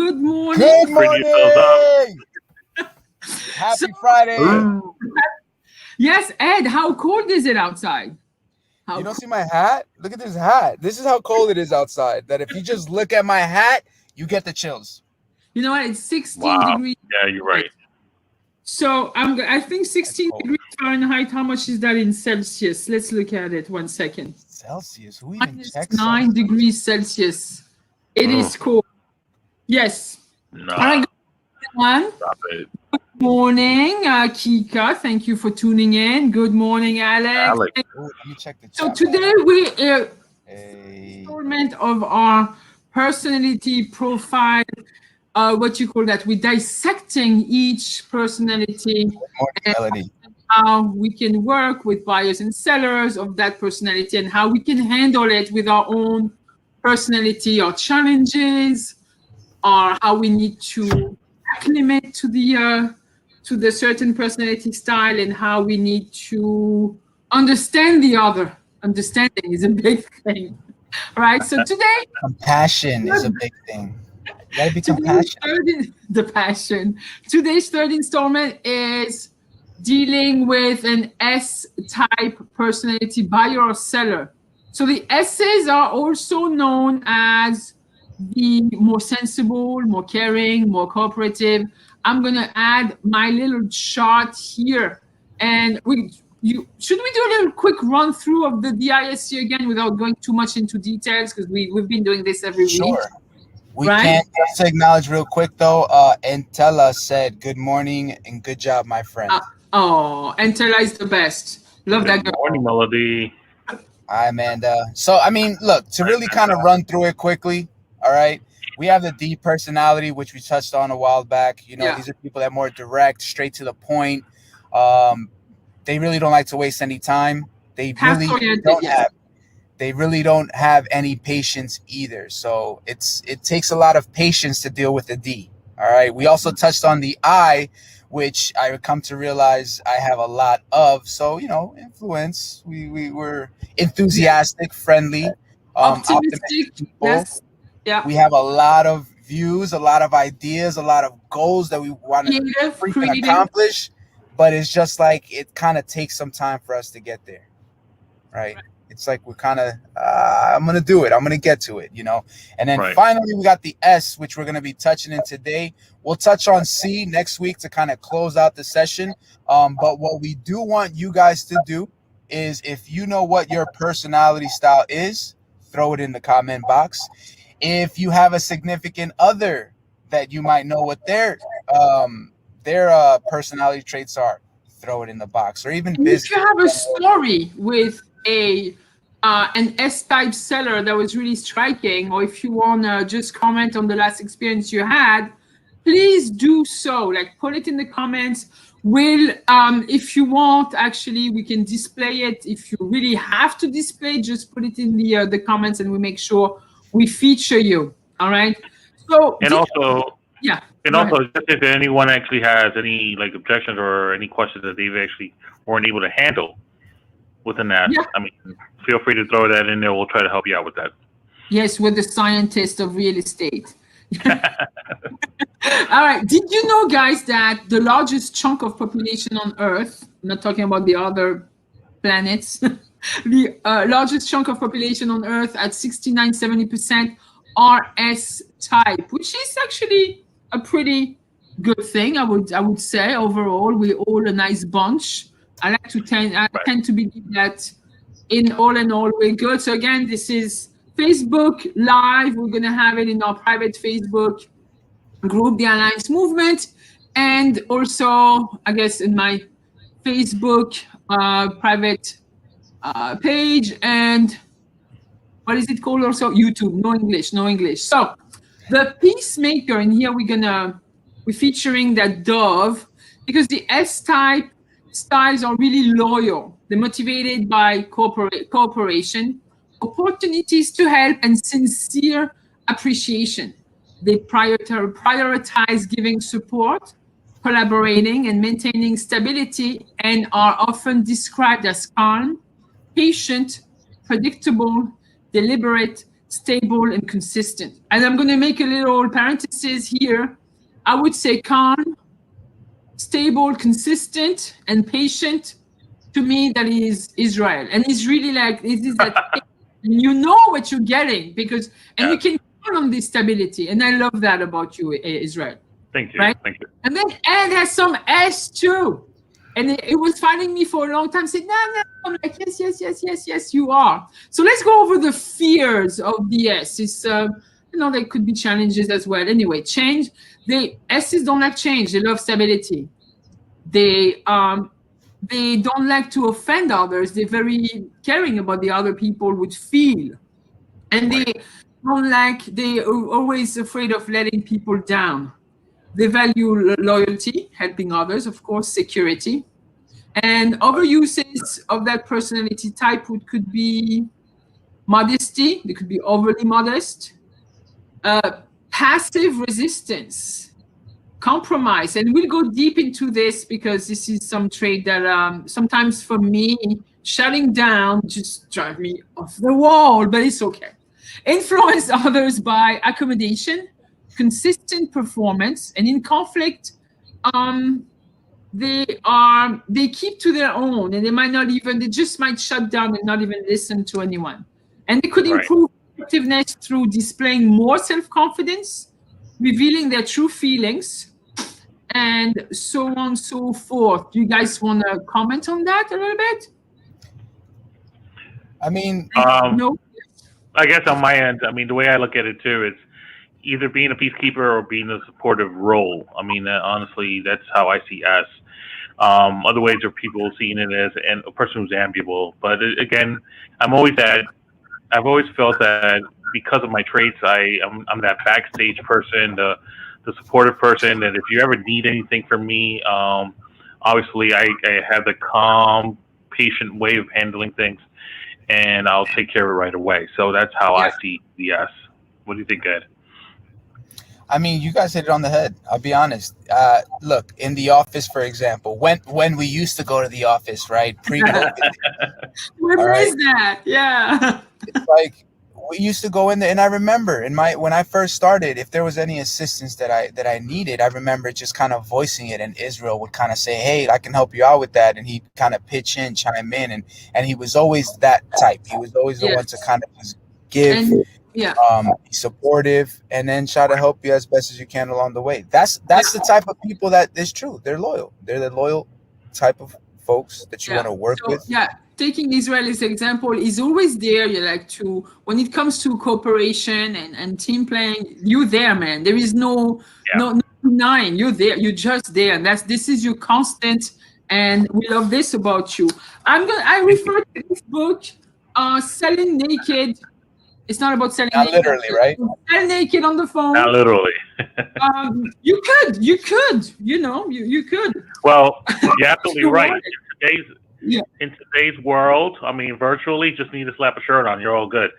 Good morning. Good morning. Happy Friday. Yes, Ed, how cold is it outside? You don't see my hat? Look at this hat. This is how cold it is outside. That if you just look at my hat, you get the chills. You know what? It's 16 degrees. Yeah, you're right. So I think 16 degrees Fahrenheit. How much is that in Celsius? Let's look at it. 1 second. Celsius? Who even checks? 9 degrees Celsius. It is cold. Yes. No. All right, everyone. Stop it. Good morning, Kika. Thank you for tuning in. Good morning, Alex. Oh, let me check the chat. So today we installment of our personality profile. What you call that? We're dissecting each personality and how we can work with buyers and sellers of that personality and how we can handle it with our own personality or challenges, or how we need to acclimate to the certain personality style, and how we need to understand the other. Understanding is a big thing, right? So today, compassion is a big thing. You gotta be compassionate. Today's third installment is dealing with an S-type personality, buyer or seller. So the S's are also known as the more sensible, more caring, more cooperative. I'm gonna add my little chart here, and should we do a little quick run through of the DISC again without going too much into details, because we've been doing this every week. We can just acknowledge real quick though. Entella said, "Good morning and good job, my friend." Entella is the best. Love that girl. Good morning, Melody. Hi, Amanda. So, I mean, look, to really kind of run through it quickly, all right? We have the D personality, which we touched on a while back. You know, these are people that are more direct, straight to the point. They really don't like to waste any time. They really don't have any patience either. So it takes a lot of patience to deal with the D. All right. We also touched on the I, which I come to realize I have a lot of. So, you know, influence. We were enthusiastic, friendly, optimistic people. Yes. Yeah. We have a lot of views, a lot of ideas, a lot of goals that we want to freaking accomplish. But it's just like it kind of takes some time for us to get there. Right. It's like we're kind of, I'm going to do it. I'm going to get to it, you know. And then finally, we got the S, which we're going to be touching in today. We'll touch on C next week to kind of close out the session. But what we do want you guys to do is, if you know what your personality style is, throw it in the comment box. If you have a significant other that you might know what their personality traits are, throw it in the box. Or even if you have a story with an S-type seller that was really striking, or if you want to just comment on the last experience you had, please do so. Like, put it in the comments. If you want, actually, we can display it. If you really have to display, just put it in the comments, and we make sure we feature you. All right. So also, if anyone actually has any objections or any questions that they've actually weren't able to handle within that, I mean, feel free to throw that in there. We'll try to help you out with that. Yes, we're the scientist of real estate. All right. Did you know, guys, that the largest chunk of population on Earth, I'm not talking about the other planets, the largest chunk of population on Earth at 69-70% are S-type, which is actually a pretty good thing, I would say. Overall, we're all a nice bunch. I tend to believe that in all, we're good. So again, this is Facebook Live. We're going to have it in our private Facebook group, the Alliance Movement, and also, I guess, in my Facebook private page, and what is it called also? YouTube. No English. So the peacemaker, and here we're featuring that dove, because the S-type styles are really loyal. They're motivated by cooperation, opportunities to help, and sincere appreciation. They prioritize giving support, collaborating, and maintaining stability, and are often described as calm, patient, predictable, deliberate, stable, and consistent. And I'm going to make a little parenthesis here. I would say calm, stable, consistent, and patient. To me, that is Israel. And it's really like, this is that you know what you're getting, because, and you can count on this stability. And I love that about you, Israel. Thank you. Right? Thank you. And then Ed has some S too. And it was fighting me for a long time, saying, no. I'm like, yes, you are. So let's go over the fears of the S. It's, there could be challenges as well. Anyway, change. The S's don't like change. They love stability. They don't like to offend others. They're very caring about the other people would feel. And they're always afraid of letting people down. They value loyalty, helping others, of course, security. And other uses of that personality type could be modesty. They could be overly modest. Passive resistance. Compromise. And we'll go deep into this because this is some trait that sometimes for me, shutting down just drives me off the wall, but it's okay. Influence others by accommodation, consistent performance, and in conflict, they keep to their own, and they just might shut down and not even listen to anyone. And they could improve effectiveness through displaying more self-confidence, revealing their true feelings, and so on and so forth. Do you guys want to comment on that a little bit? I mean, no. I guess on my end, I mean, the way I look at it too, it's either being a peacekeeper or being a supportive role. I mean, honestly, that's how I see S. Other ways are people seeing it as a person who's amiable. But again, I've always felt that because of my traits, I'm that backstage person, the supportive person, that if you ever need anything from me, obviously I have the calm, patient way of handling things, and I'll take care of it right away. So that's how I see the S. What do you think, Ed? I mean, you guys hit it on the head. I'll be honest. Look, in the office, for example, when we used to go to the office, right? Pre-COVID. Where is that? Yeah. It's like we used to go in there, and I remember when I first started, if there was any assistance that I needed, I remember just kind of voicing it, and Israel would kind of say, "Hey, I can help you out with that," and he'd kind of pitch in, chime in, and he was always that type. He was always the one to kind of just give, be supportive, and then try to help you as best as you can along the way. That's the type of people that is true. They're loyal. They're the loyal type of folks that you want to work with. Yeah. Taking Israel as an example, is always there. You like to, when it comes to cooperation and team playing, you're there, man. There is no denying. You're there. You're just there, and this is your constant. And we love this about you. I refer to this book, Selling Naked. It's not about selling not naked. Literally, right? Sell naked on the phone. Not literally. You could. You could. Well, you're absolutely right. In today's world, I mean, virtually, just need to slap a shirt on. You're all good.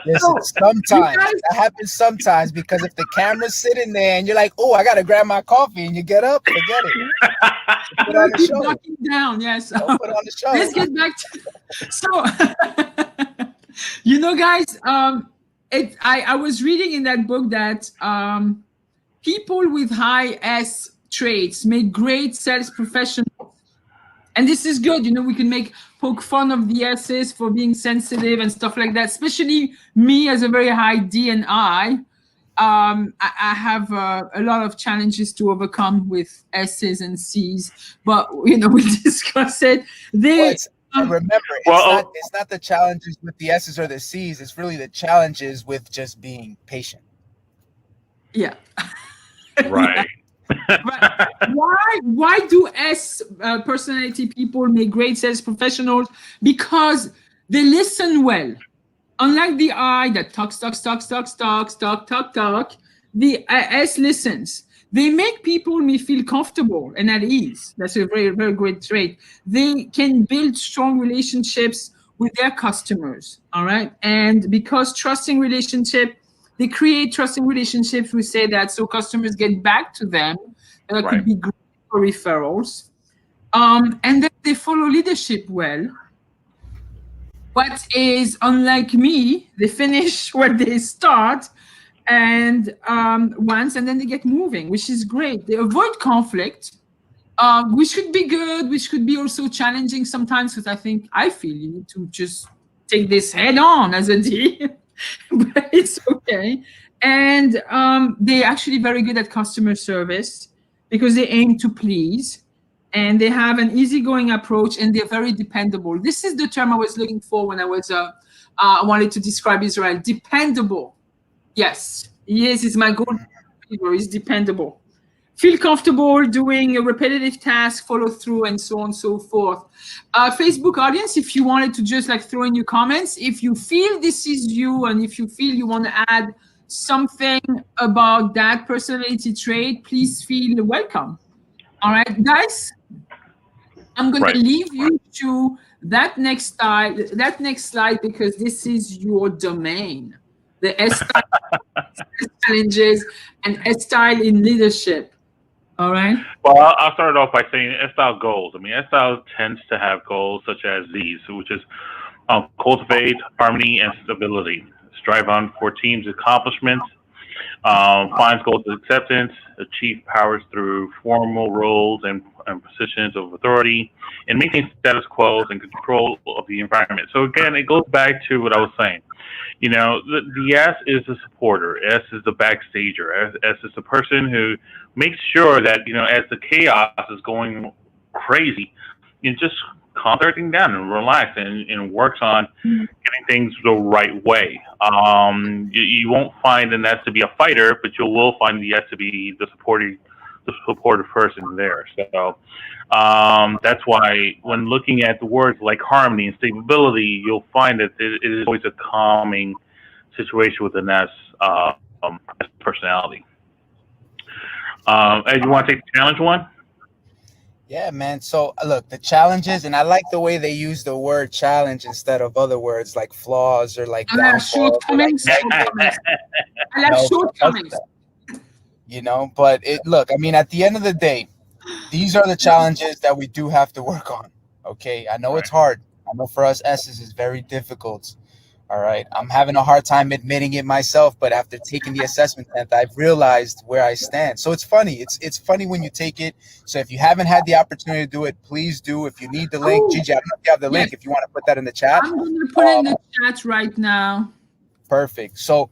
Listen, sometimes that happens sometimes, because if the camera's sitting there and you're like, "Oh, I gotta grab my coffee," and you get up, forget it. Put on the show. Knocking down, yes. Put on the show. Let's get back to guys. I was reading in that book that people with high S traits make great sales professionals. And this is good. We can poke fun of the S's for being sensitive and stuff like that. Especially me as a very high D and I have a lot of challenges to overcome with S's and C's. But, we discuss it. Remember, it's not the challenges with the S's or the C's. It's really the challenges with just being patient. Yeah. Right. Why do S personality people make great sales professionals? Because they listen well. Unlike the I that talks, the S listens. They make people feel comfortable and at ease. That's a very, very great trait. They can build strong relationships with their customers. All right. And because they create trusting relationships. We say that so customers get back to them. Could be great for referrals. And then they follow leadership well. what is unlike me, they finish where they start, and once, and then they get moving, which is great. They avoid conflict, which could be good, which could be also challenging sometimes, because I feel you need to just take this head on as a D, but it's okay. And they're actually very good at customer service because they aim to please, and they have an easygoing approach, and they're very dependable. This is the term I was looking for when I was I wanted to describe Israel. Dependable. Yes, is my goal. Is dependable. Feel comfortable doing a repetitive task, follow through, and so on and so forth. Facebook audience, if you wanted to just like throw in your comments, if you feel this is you, and if you feel you want to add something about that personality trait, please feel welcome. All right, guys, I'm going to leave you to that next slide, because this is your domain. The S-style challenges and S-style in leadership. All right. Well, I'll start it off by saying S-style goals. I mean, S-style tends to have goals such as these, which is cultivate harmony and stability, strive on for team's accomplishments, finds goals of acceptance, achieve powers through formal roles and positions of authority, and maintain status quo and control of the environment. So again, it goes back to what I was saying. You know, the S is the supporter. S is the backstager. S is the person who makes sure that, you know, as the chaos is going crazy, you just calm everything down and relax and works on getting things the right way. You won't find an S to be a fighter, but you will find the S to be the supportive person there. So that's why when looking at the words like harmony and stability, you'll find that it is always a calming situation with an S personality. Ed, you want to take the challenge one? Yeah, man. So look, the challenges, and I like the way they use the word challenge instead of other words like flaws or like shortcomings. I like shortcomings. You know, but look, I mean, at the end of the day, these are the challenges that we do have to work on. Okay, I know it's hard. I know for us S's is very difficult. All right, I'm having a hard time admitting it myself, but after taking the assessment test, I've realized where I stand. So it's funny. It's funny when you take it. So if you haven't had the opportunity to do it, please do. If you need the link, Gigi, I don't know if you have the link. If you want to put that in the chat, I'm going to put it in the chat right now. Perfect. So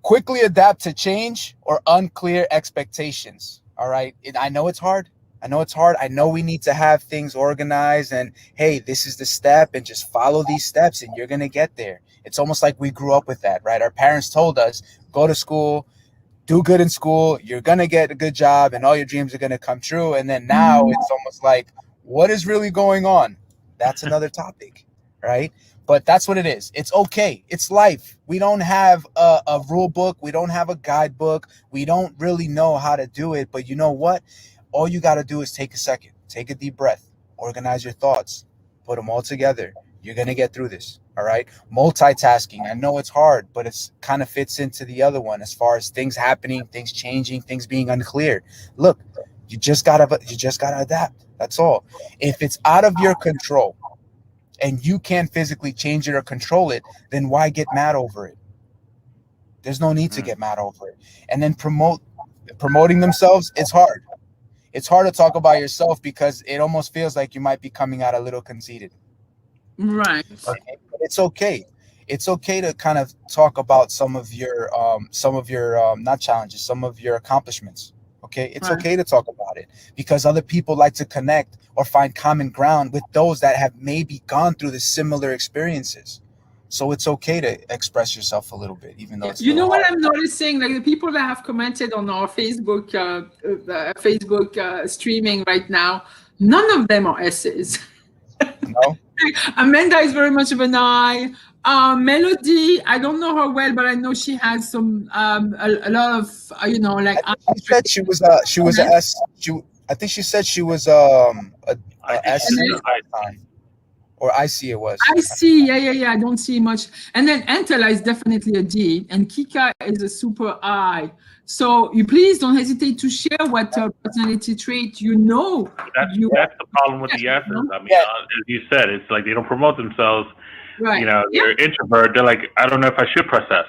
quickly adapt to change or unclear expectations. All right, I know it's hard. I know we need to have things organized, and hey, this is the step, and just follow these steps and you're going to get there. It's almost like we grew up with that, right? Our parents told us, go to school, do good in school, you're going to get a good job, and all your dreams are going to come true. And then now it's almost like, what is really going on? That's another topic, right? But that's what it is. It's okay. It's life. We don't have a rule book. We don't have a guidebook. We don't really know how to do it. But you know what? All you got to do is take a second, take a deep breath, organize your thoughts, put them all together. You're going to get through this. All right. Multitasking. I know it's hard, but it's kind of fits into the other one as far as things happening, things changing, things being unclear. Look, you just gotta adapt. That's all. If it's out of your control and you can't physically change it or control it, then why get mad over it? There's no need to get mad over it. And then promoting themselves, it's hard. It's hard to talk about yourself because it almost feels like you might be coming out a little conceited. Right. Okay. But it's okay. It's okay to kind of talk about some of your not challenges, some of your accomplishments. Okay. It's okay to talk about it because other people like to connect or find common ground with those that have maybe gone through the similar experiences. So it's okay to express yourself a little bit, even though it's what I'm noticing, like the people that have commented on our Facebook streaming right now, none of them are S's. No. Amanda is very much of an I. Melody, I don't know her well, but I know she has some a lot of like. She said she was a S. I think she said she was a S. Or I see it was. I see, yeah. I don't see much. And then Antela is definitely a D, and Kika is a super I. So you please don't hesitate to share what personality trait you know. That's the problem with the S's. I mean, as you said, it's like they don't promote themselves, you know, they're introvert. They're like, I don't know if I should press S.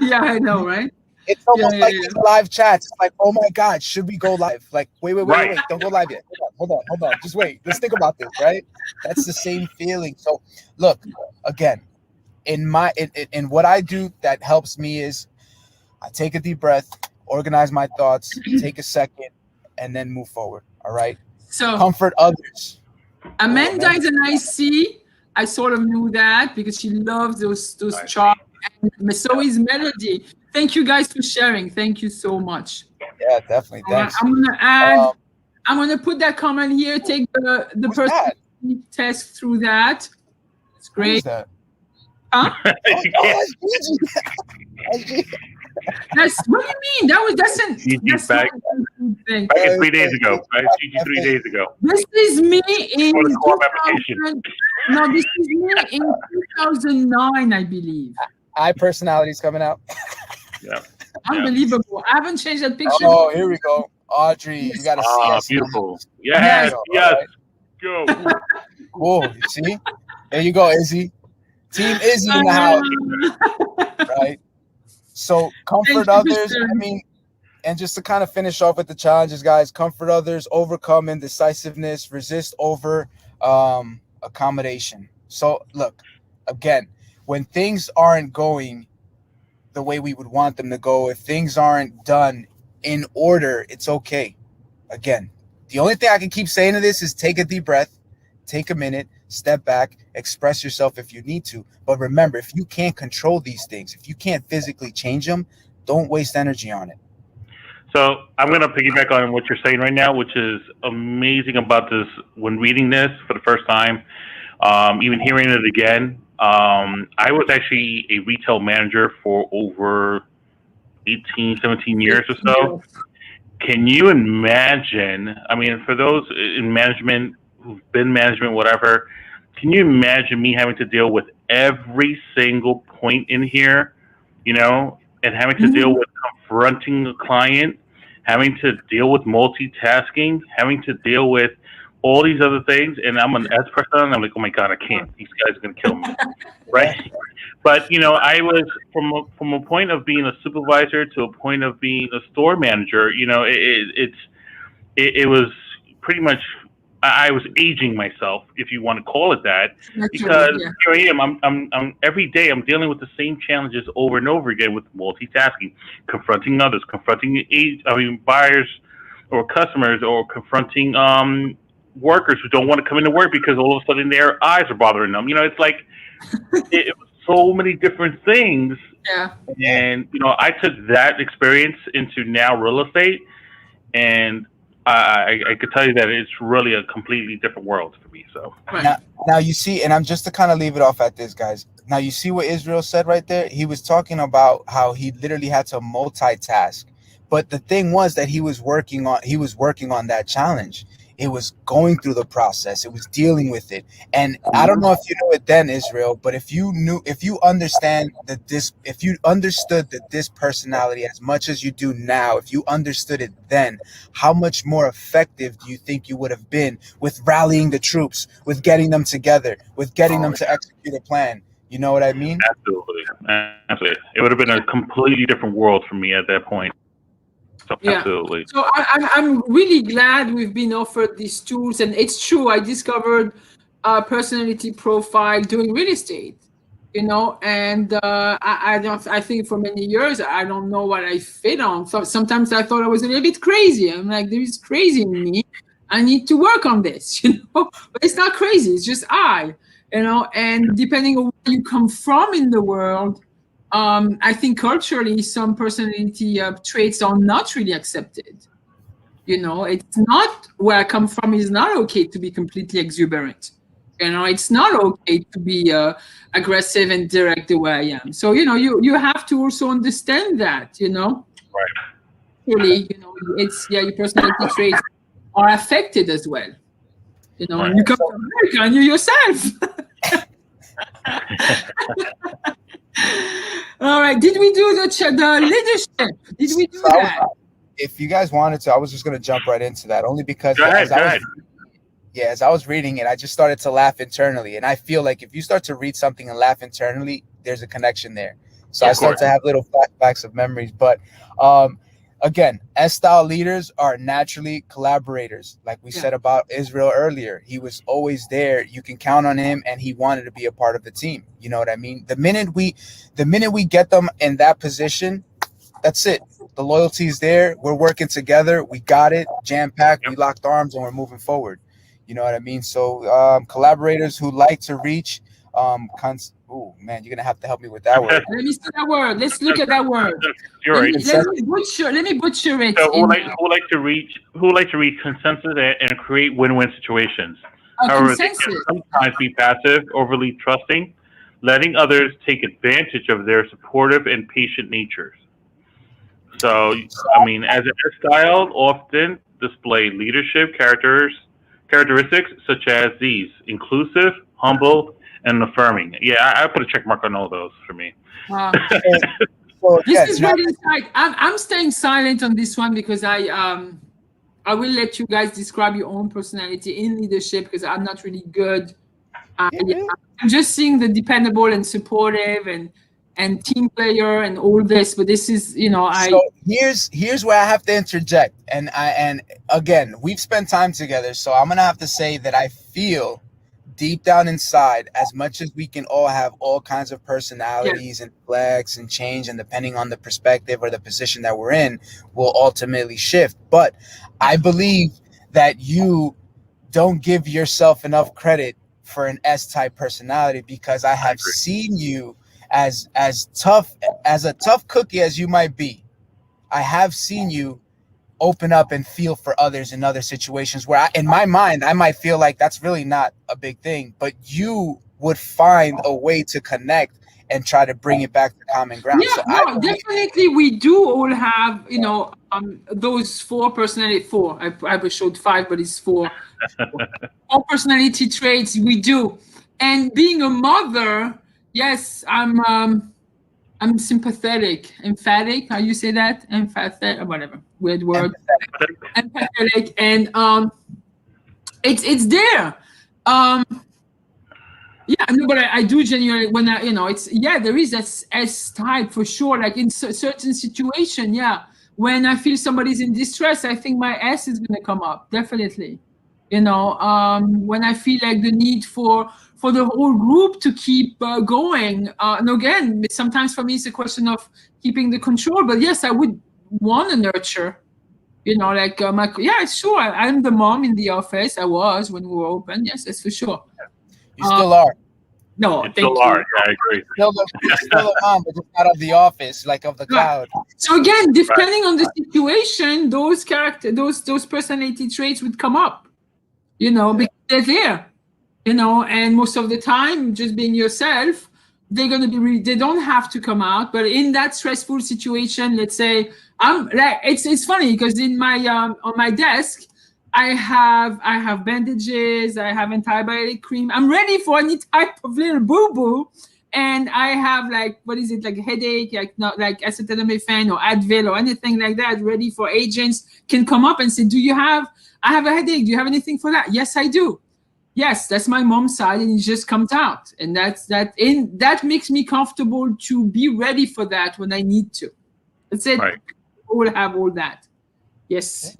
Yeah, I know, right? It's almost like these live chats. It's like, oh my God, should we go live? Like, wait, don't go live yet. Hold on. Just wait. Let's think about this, right? That's the same feeling. So, look, again, in what I do that helps me is I take a deep breath, organize my thoughts, take a second, and then move forward. All right. So comfort others. Amanda is an IC. I sort of knew that because she loves those charts. And so is Melody. Thank you guys for sharing. Thank you so much. Yeah, definitely. Thanks. I'm gonna add. I'm gonna put that comment here. Take the person test through that. It's great. Who's that? Huh? That's what do you mean? That's back 3 days ago. Right? 3 days ago. This is me in 2000, no, this is me in 2009, I believe. Personality's coming out. Yeah. Unbelievable. I haven't changed that picture. Oh, here we go. Audrey, you gotta see us. Beautiful. Yes. Go. Whoa, you see? There you go, Izzy. Team Izzy in the house. Right? So comfort others. I mean, and just to kind of finish off with the challenges, guys, comfort others, overcome indecisiveness, resist over accommodation. So look, again, when things aren't going the way we would want them to go, if things aren't done in order, it's okay. Again, the only thing I can keep saying to this is take a deep breath, take a minute, step back, express yourself if you need to. But remember, if you can't control these things, if you can't physically change them, don't waste energy on it. So I'm going to piggyback on what you're saying right now, which is amazing about this. When reading this for the first time, even hearing it again, I was actually a retail manager for over 18, 17 years or so. Can you imagine? I mean, for those in management who've been management, whatever, can you imagine me having to deal with every single point in here, you know, and having to deal with confronting a client, having to deal with multitasking, having to deal with all these other things, and I'm an S person, and I'm like, oh my God, I can't. These guys are gonna kill me, right? But you know, I was from a point of being a supervisor to a point of being a store manager. You know, it was pretty much I was aging myself, if you want to call it that, because here I am. I'm every day I'm dealing with the same challenges over and over again with multitasking, confronting others, confronting buyers or customers, or confronting workers who don't want to come into work because all of a sudden their eyes are bothering them. You know, it's like it was so many different things. Yeah. And you know, I took that experience into now real estate, and I could tell you that it's really a completely different world for me. So now you see, and I'm just to kind of leave it off at this, guys. Now you see what Israel said right there. He was talking about how he literally had to multitask, but the thing was that he was working on that challenge. It was going through the process. It was dealing with it. And I don't know if you know it then, Israel, but if you understood this personality as much as you do now, if you understood it then, how much more effective do you think you would have been with rallying the troops, with getting them together, with getting them to execute a plan? You know what I mean? Absolutely. It would have been a completely different world for me at that point. So, yeah. Absolutely. So I'm really glad we've been offered these tools, and it's true. I discovered a personality profile doing real estate, you know, and I think for many years I don't know what I fit on. So sometimes I thought I was a little bit crazy. I'm like, there is crazy in me. I need to work on this, you know. But it's not crazy. It's just you know. And depending on where you come from in the world. I think culturally, some personality traits are not really accepted. You know, it's not where I come from. It's not okay to be completely exuberant. You know, it's not okay to be aggressive and direct the way I am. So, you know, you have to also understand that. You know, right? Really, you know, it's your personality traits are affected as well. You know, right. And you come to America and you yourself. All right. Did we do the leadership? Did we do that? If you guys wanted to, I was just going to jump right into that, only because go ahead. Yeah, as I was reading it, I just started to laugh internally. And I feel like if you start to read something and laugh internally, there's a connection there. So I start to have little flashbacks of memories. But again, S-style leaders are naturally collaborators. Like we said about Israel earlier, he was always there. You can count on him, and he wanted to be a part of the team. You know what I mean? The minute we get them in that position, that's it. The loyalty is there. We're working together. We got it. Jam-packed. We locked arms, and we're moving forward. You know what I mean? So collaborators who like to reach oh man, you're gonna have to help me with that word. Let me see that word. Let's look at that word. You're right. Let me butcher it. So who like to reach consensus and create win-win situations. However, they can sometimes be passive, overly trusting, letting others take advantage of their supportive and patient natures. So, I mean, as a style, often display leadership characteristics such as these: inclusive, humble, and affirming. Yeah, I put a check mark on all those for me. This is really inside. I'm staying silent on this one because I will let you guys describe your own personality in leadership because I'm not really good. I'm just seeing the dependable and supportive and team player and all this, but this is, So here's where I have to interject, and again, we've spent time together, so I'm gonna have to say that I feel deep down inside, as much as we can all have all kinds of personalities and flex and change, and depending on the perspective or the position that we're in, will ultimately shift. But I believe that you don't give yourself enough credit for an S-type personality, because I have seen you as a tough cookie as you might be. I have seen you open up and feel for others in other situations where in my mind, I might feel like that's really not a big thing, but you would find a way to connect and try to bring it back to common ground. Yeah, so definitely we do all have, those four personality, I showed five, but it's four. All personality traits we do. And being a mother, yes, I'm sympathetic, emphatic. How you say that? Emphatic, whatever, weird word. Empathetic, and it's there. Yeah, no, but I do genuinely when there is S type for sure. Like in certain situation, when I feel somebody's in distress, I think my S is gonna come up definitely. When I feel like the need for the whole group to keep going. And again, sometimes for me, it's a question of keeping the control. But yes, I would want to nurture, sure. I'm the mom in the office. I was when we were open. Yes, that's for sure. You still are. No, you still are. Yeah, I agree. Still a mom, but just not of the office, like of the cloud. So again, depending on the situation, those those personality traits would come up, because they're there. And most of the time, just being yourself, they're going to be, they don't have to come out. But in that stressful situation, let's say, it's funny because in my, on my desk, I have bandages, I have antibiotic cream. I'm ready for any type of little boo-boo. And I have like a headache, like acetaminophen or Advil or anything like that, ready for agents can come up and say, I have a headache. Do you have anything for that? Yes, I do. Yes, that's my mom's side, and it just comes out, and that makes me comfortable to be ready for that when I need to. That's it. Right. We'll have all that. Yes.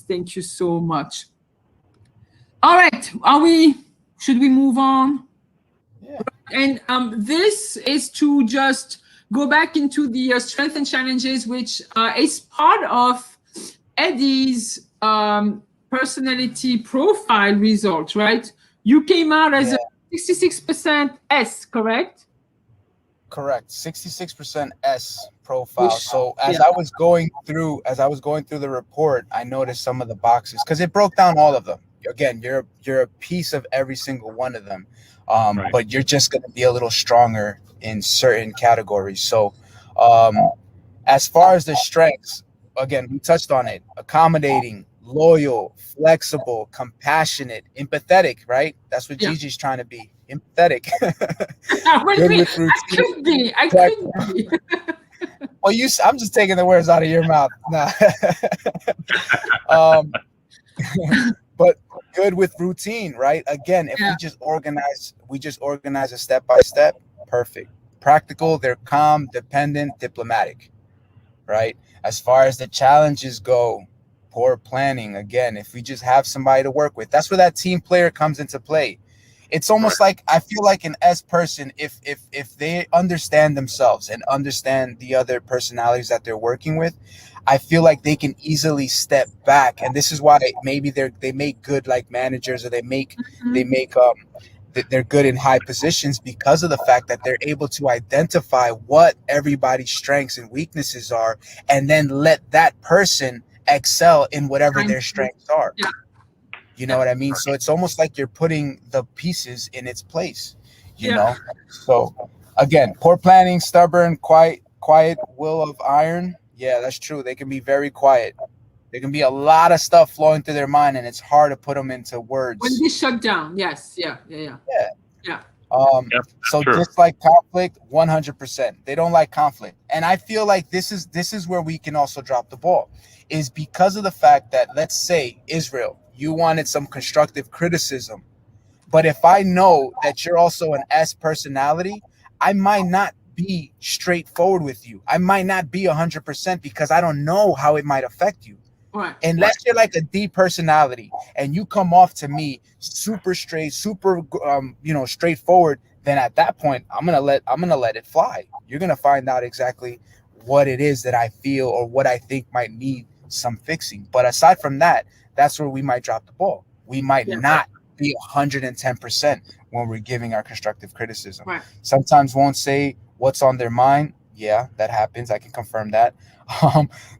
Thank you so much. All right, should we move on? Yeah. And this is to just go back into the strengths and challenges, which is part of Eddie's personality profile results, right? You came out as a 66% S, correct? Correct. 66% S profile. So as I was going through the report, I noticed some of the boxes because it broke down all of them. Again, you're a piece of every single one of them. But you're just going to be a little stronger in certain categories. So as far as the strengths, again, we touched on it: accommodating, loyal, flexible, compassionate, empathetic, right? That's what Gigi's trying to be. Empathetic. I could be. Well, I'm just taking the words out of your mouth. Nah. But good with routine, right? Again, if we just organize a step by step, perfect. Practical, they're calm, dependent, diplomatic, right? As far as the challenges go, poor planning. Again, if we just have somebody to work with, that's where that team player comes into play. It's almost like I feel like an S person, if they understand themselves and understand the other personalities that they're working with, I feel like they can easily step back, and this is why maybe they make good like managers, or they make they're good in high positions, because of the fact that they're able to identify what everybody's strengths and weaknesses are, and then let that person excel in whatever their strengths are. Yeah. You know what I mean? So it's almost like you're putting the pieces in its place, you know? So again, poor planning, stubborn, quiet will of iron. Yeah, that's true. They can be very quiet. There can be a lot of stuff flowing through their mind, and it's hard to put them into words. When they shut down, yes, yeah. So just like conflict, 100%. They don't like conflict, and I feel like this is where we can also drop the ball, is because of the fact that, let's say, Israel, you wanted some constructive criticism, but if I know that you're also an S personality, I might not be straightforward with you. I might not be 100% because I don't know how it might affect you. Right. Unless you're like a D personality and you come off to me super straight, super straightforward, then at that point I'm gonna let it fly. You're gonna find out exactly what it is that I feel or what I think might need some fixing. But aside from that, that's where we might drop the ball. We might not be 110% when we're giving our constructive criticism. Right. Sometimes won't say what's on their mind. Yeah, that happens. I can confirm that.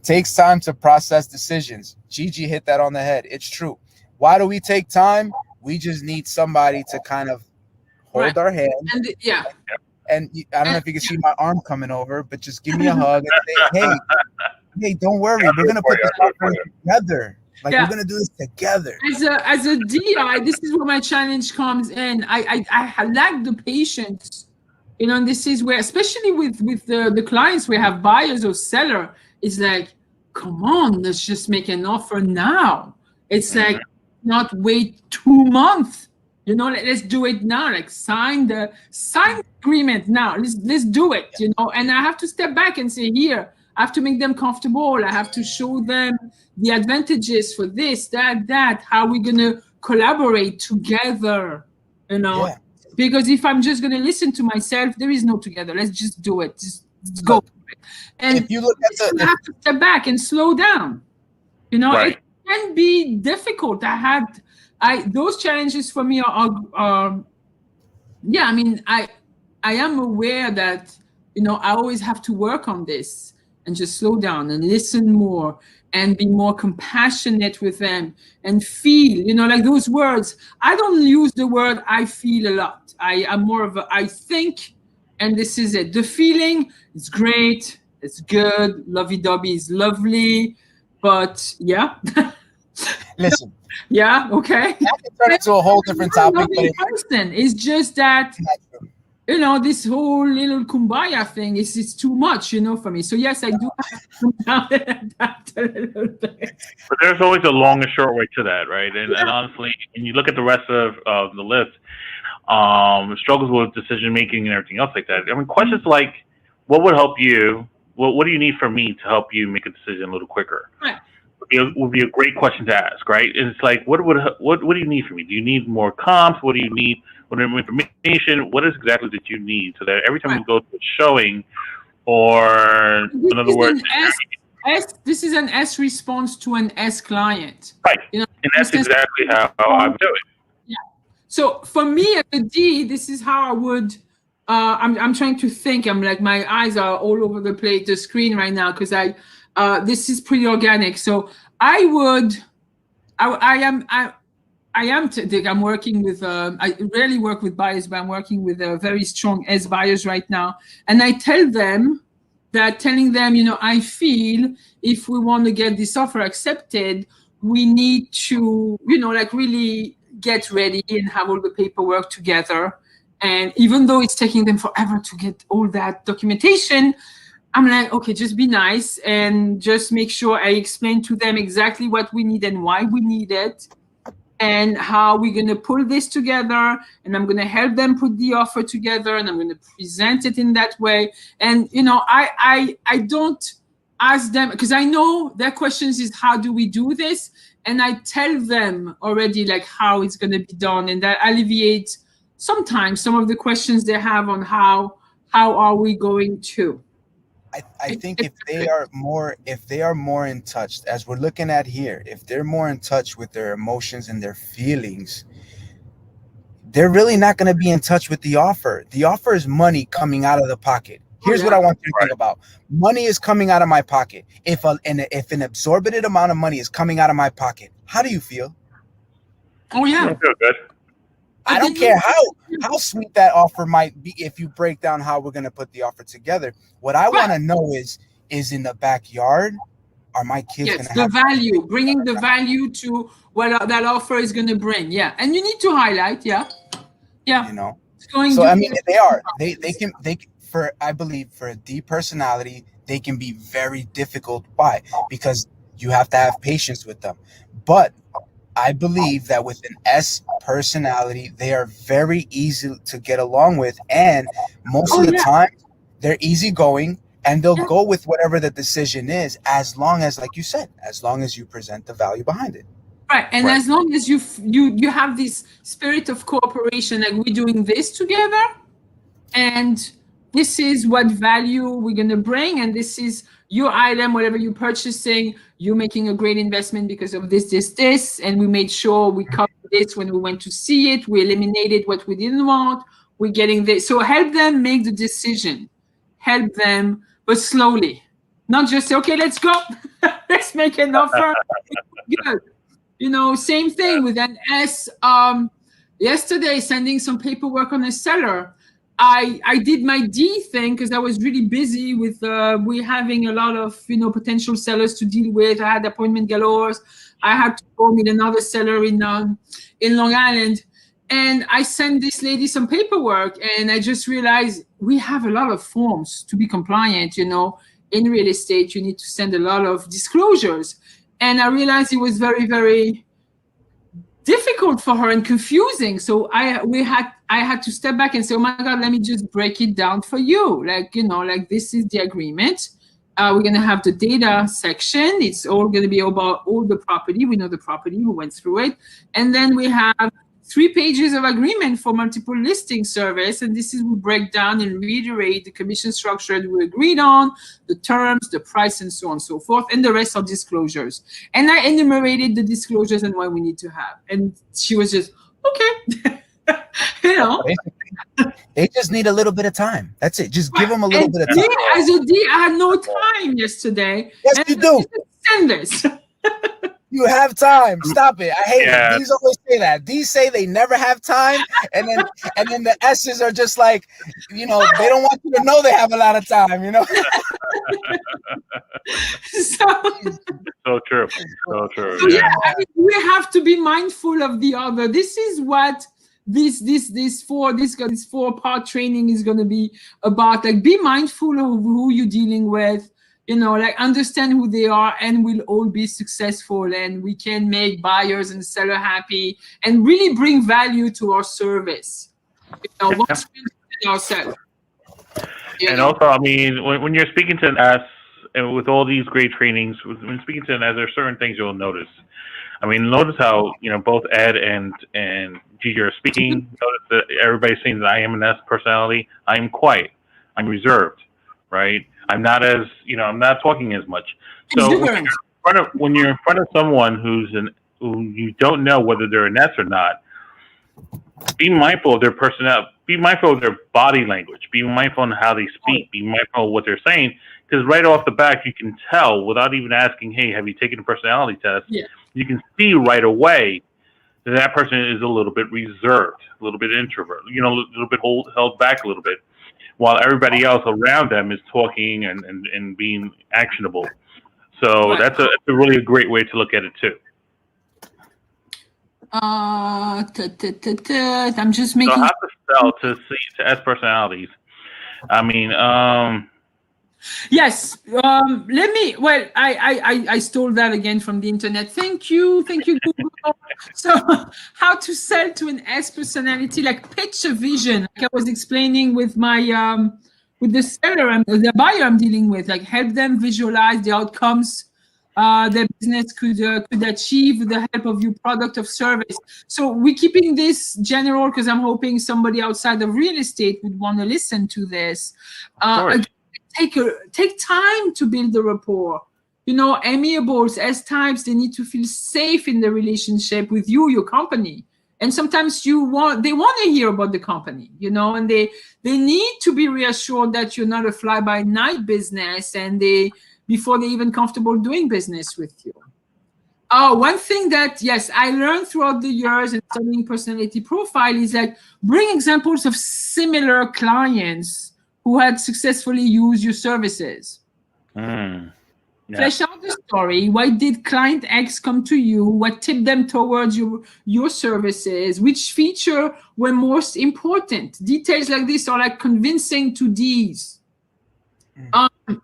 Takes time to process decisions. Gigi hit that on the head. It's true. Why do we take time? We just need somebody to kind of hold our hand. And I don't know if you can see my arm coming over, but just give me a hug and say, hey, don't worry. We're going to put this together. Like, we're going to do this together. As a DI, this is where my challenge comes in. I lack the patience. And this is where, especially with the clients we have, buyers or seller, it's like, come on, let's just make an offer now. It's like, not wait 2 months. Let's do it now. Like sign the agreement now. Let's do it. And I have to step back and say, here, I have to make them comfortable. I have to show them the advantages for this, that, how we're gonna collaborate together. Because if I'm just going to listen to myself, there is no together. Let's just do it. Just go. And if you look at you have to step back and slow down. It can be difficult. Those challenges for me are I am aware that, I always have to work on this and just slow down and listen more and be more compassionate with them and feel, like those words. I don't use the word I feel a lot. I am more of a I think, and this is it. The feeling is great. It's good. Lovey-dovey is lovely. But listen. Yeah, okay. That can turn into a whole different topic. It's just that this whole little kumbaya thing is too much, for me. So yes, I do have to come down and adapt a little bit. But there's always a long and short way to that, right? And honestly, when you look at the rest of the list, struggles with decision making and everything else like that. I mean, questions like, what would help you? What do you need from me to help you make a decision a little quicker? Right. Would be a great question to ask, right? And it's like, what do you need from me? Do you need more comps? What do you need? What information? What is exactly that you need, so that every time we go to a showing, or in other words, this is an S response to an S client, right? And that's exactly how I do it. Yeah. So for me as a D, this is how I would. I'm trying to think. I'm like, my eyes are all over the screen right now, because this is pretty organic. So I'm working with, I rarely work with buyers, but I'm working with a very strong S buyers right now. And I telling them, I feel if we want to get this offer accepted, we need to, really get ready and have all the paperwork together. And even though it's taking them forever to get all that documentation, I'm like, okay, just be nice and just make sure I explain to them exactly what we need and why we need it. and how we're going to pull this together, and I'm going to help them put the offer together, and I'm going to present it in that way. And I don't ask them, because I know their questions is how do we do this, and I tell them already like how it's going to be done, and that alleviates sometimes some of the questions they have on how are we going to. I think if they are more in touch, as we're looking at here, if they're more in touch with their emotions and their feelings, they're really not going to be in touch with the offer. The offer is money coming out of the pocket. Here's what I want you to think about. Money is coming out of my pocket. If an absorbent amount of money is coming out of my pocket, how do you feel? Oh yeah. I feel good. I don't care how sweet that offer might be if you break down how we're going to put the offer together. What I want to know is in the backyard, are my kids going to have the value, bringing the value to what that offer is going to bring. Yeah. And you need to highlight. Yeah. You know, so I mean, I believe for a D personality, they can be very difficult. Why? Because you have to have patience with them. But I believe that with an S personality, they are very easy to get along with, and most of the time, they're easygoing, and they'll go with whatever the decision is, as long as, like you said, as long as you present the value behind it. Right, and as long as you have this spirit of cooperation, like we're doing this together, and this is what value we're going to bring, and this is your item, whatever you're purchasing, you're making a great investment because of this, and we made sure we covered this when we went to see it. We eliminated what we didn't want. We're getting this. So help them make the decision. Help them, but slowly. Not just say, okay, let's go. Let's make an offer. Good. Same thing with an S. Yesterday, sending some paperwork on a seller. I did my D thing because I was really busy with we're having a lot of potential sellers to deal with. I had appointment galores. I had to go meet another seller in Long Island, and I sent this lady some paperwork, and I just realized we have a lot of forms to be compliant. In real estate, you need to send a lot of disclosures, and I realized it was very, very difficult for her and confusing. So I had to step back and say, oh my God, let me just break it down for you. Like this is the agreement. We're going to have the data section. It's all going to be about all the property. We know the property, we went through it. And then we have 3 pages of agreement for multiple listing service. And this is, we break down and reiterate the commission structure that we agreed on, the terms, the price, and so on and so forth. And the rest are disclosures. And I enumerated the disclosures and what we need to have. And she was just, okay. They just need a little bit of time. That's it. Just give them a little bit of time. As a D, I had no time yesterday. Yes, you do. Send this. You have time. Stop it. I hate it. These always say that. These say they never have time, and then the S's are just like, they don't want you to know they have a lot of time. So true. So true. So we have to be mindful of the other. This is what this 4-part training is going to be about. Like, be mindful of who you're dealing with. Understand who they are, and we'll all be successful, and we can make buyers and seller happy and really bring value to our service. Once we ourselves. And also, I mean, when you're speaking to an S, and with all these great trainings, when speaking to an S, there are certain things you'll notice. I mean, notice how, both Ed and Gigi are speaking. Notice that everybody's saying that I am an S personality. I am quiet. I'm reserved, right? I'm not I'm not talking as much. So when you're in front of someone who you don't know whether they're an S or not, be mindful of their personality. Be mindful of their body language. Be mindful on how they speak. Be mindful of what they're saying. Because right off the bat, you can tell without even asking, hey, have you taken a personality test? Yeah. You can see right away that person is a little bit reserved, a little bit introvert, a little bit held back a little bit, while everybody else around them is talking and being actionable. So that's a really great way to look at it too. I'm just making. So how to sell to S personalities? I mean, Yes. Let me. Well, I stole that again from the internet. Thank you, Google. So, how to sell to an S personality? Like pitch a vision. Like I was explaining with my with the seller, the buyer I'm dealing with. Like help them visualize the outcomes their business could achieve with the help of your product of service. So we're keeping this general because I'm hoping somebody outside of real estate would want to listen to this. Again, take time to build the rapport. You know, amiables as types, they need to feel safe in the relationship with you, your company. And sometimes they want to hear about the company, you know, and they need to be reassured that you're not a fly-by-night business, and before they're even comfortable doing business with you. Oh, one thing that, yes, I learned throughout the years in studying personality profile is that bring examples of similar clients who had successfully used your services. Yeah. Flesh out the story. Why did client X come to you? What tipped them towards your services? Which feature were most important? Details like this are like convincing to these.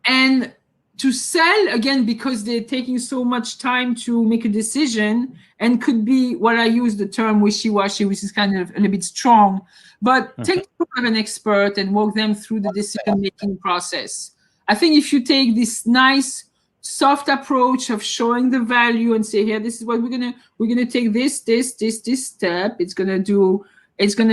And to sell, again, because they're taking so much time to make a decision, and could be what I use the term wishy-washy, which is kind of a little bit strong, but take an expert and walk them through the decision-making process. I think if you take this nice soft approach of showing the value and say, here, this is what we're gonna take this step. It's gonna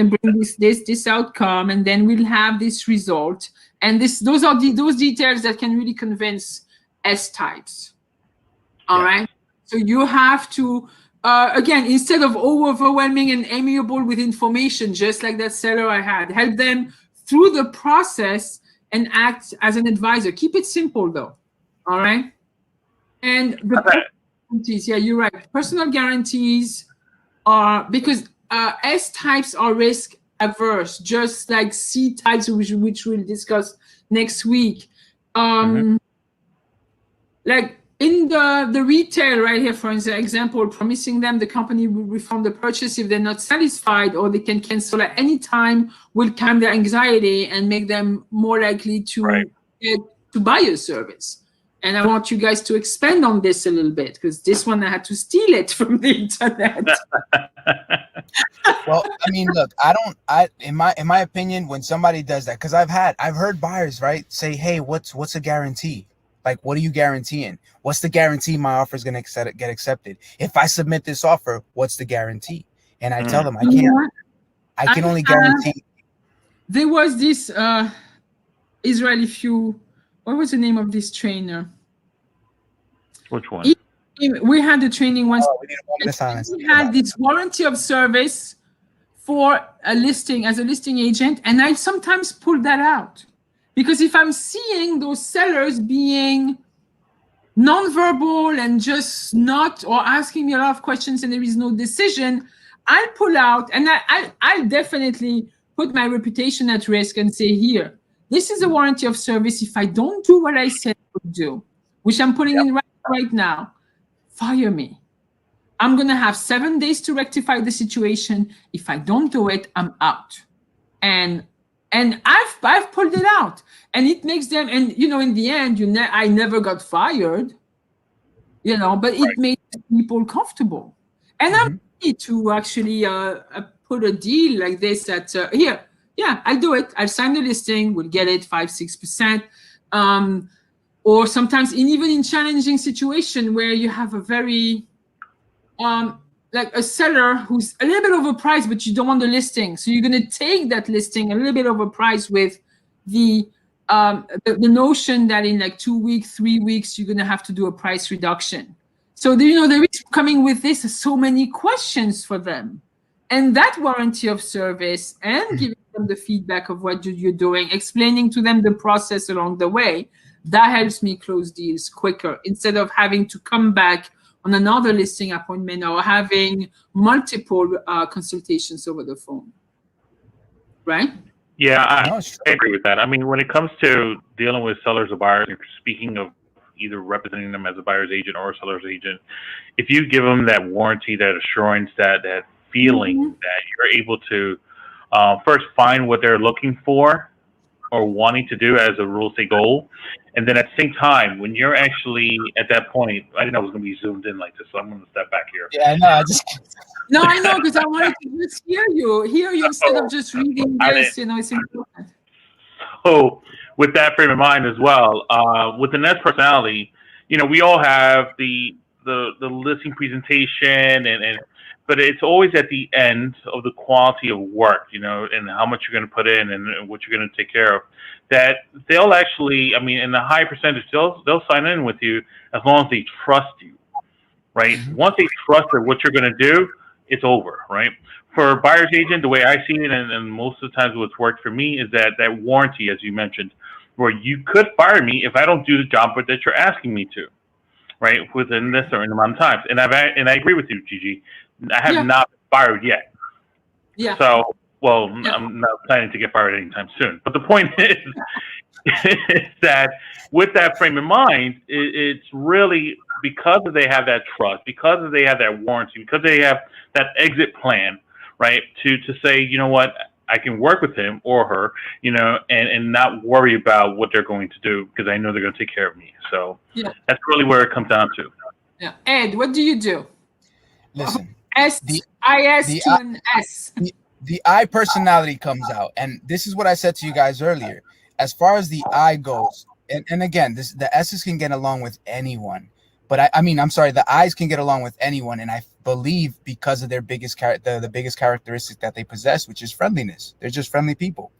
bring this outcome, and then we'll have this result. And those are those details that can really convince S types. All right. So you have to again, instead of overwhelming and amiable with information, just like that seller I had, help them through the process and act as an advisor. Keep it simple though. All right. And the guarantees, yeah, you're right. Personal guarantees are, because S types are risk averse, just like C types, which we'll discuss next week. Like in the retail right here, for example, promising them the company will refund the purchase if they're not satisfied, or they can cancel at any time, will calm their anxiety and make them more likely to buy a service. And I want you guys to expand on this a little bit, because this one I had to steal it from the internet. Well, I mean, look, in my opinion, when somebody does that, because I've heard buyers, right, say, hey, what's a guarantee? Like, what are you guaranteeing? What's the guarantee my offer is going to get accepted? If I submit this offer, what's the guarantee? And I tell them, I can only guarantee. There was this Israeli what was the name of this trainer? Which one? We had a training once. We had this warranty of service for a listing as a listing agent, and I sometimes pull that out, because if I'm seeing those sellers being nonverbal and just not, or asking me a lot of questions and there is no decision, I'll pull out, and I'll definitely put my reputation at risk and say, here, this is a warranty of service. If I don't do what I said I would do, which I'm putting in right now, fire me. I'm going to have 7 days to rectify the situation. If I don't do it, I'm out. And I've pulled it out, and it makes them, and you know, in the end, I never got fired, you know, but it made people comfortable. And I'm ready to actually put a deal like this at here. Yeah, I'll do it. I'll sign the listing. We'll get it 5-6%. Or sometimes even in challenging situation where you have a very like a seller who's a little bit overpriced, but you don't want the listing, so you're going to take that listing a little bit overpriced with the notion that in like 2 weeks, 3 weeks, you're going to have to do a price reduction. So there is coming with this so many questions for them, and that warranty of service and giving them the feedback of what you're doing, explaining to them the process along the way, that helps me close deals quicker, instead of having to come back on another listing appointment or having multiple consultations over the phone. Right? Yeah, I agree with that. I mean, when it comes to dealing with sellers or buyers, speaking of either representing them as a buyer's agent or a seller's agent, if you give them that warranty, that assurance, that feeling that you're able to first find what they're looking for, or wanting to do as a real estate goal. And then at the same time, when you're actually at that point, I didn't know it was going to be zoomed in like this, so I'm going to step back here. Yeah, no, I just. No, I know, because I wanted to just hear you instead of just reading this. It's important. So, with that frame of mind as well, with the Nest personality, we all have the listing presentation, but it's always at the end of the quality of work, and how much you're going to put in and what you're going to take care of. That they'll actually, in a high percentage, they'll sign in with you as long as they trust you, right? Mm-hmm. Once they trust that what you're going to do, it's over, right? For a buyer's agent, the way I see it, and most of the times what's worked for me is that warranty, as you mentioned, where you could fire me if I don't do the job that you're asking me to, right? Within this certain amount of time. And I agree with you, Gigi. I have not been fired yet. Yeah. So, I'm not planning to get fired anytime soon. But the point is that with that frame in mind, it's really because they have that trust, because they have that warranty, because they have that exit plan, right? To say, you know what, I can work with him or her, and not worry about what they're going to do because I know they're going to take care of me. So that's really where it comes down to. Yeah. Ed, what do you do? Listen. The I personality comes out, and this is what I said to you guys earlier. As far as the I goes, and again, the S's can get along with anyone, but I'm sorry, the I's can get along with anyone, and I believe because of their biggest the biggest characteristic that they possess, which is friendliness. They're just friendly people.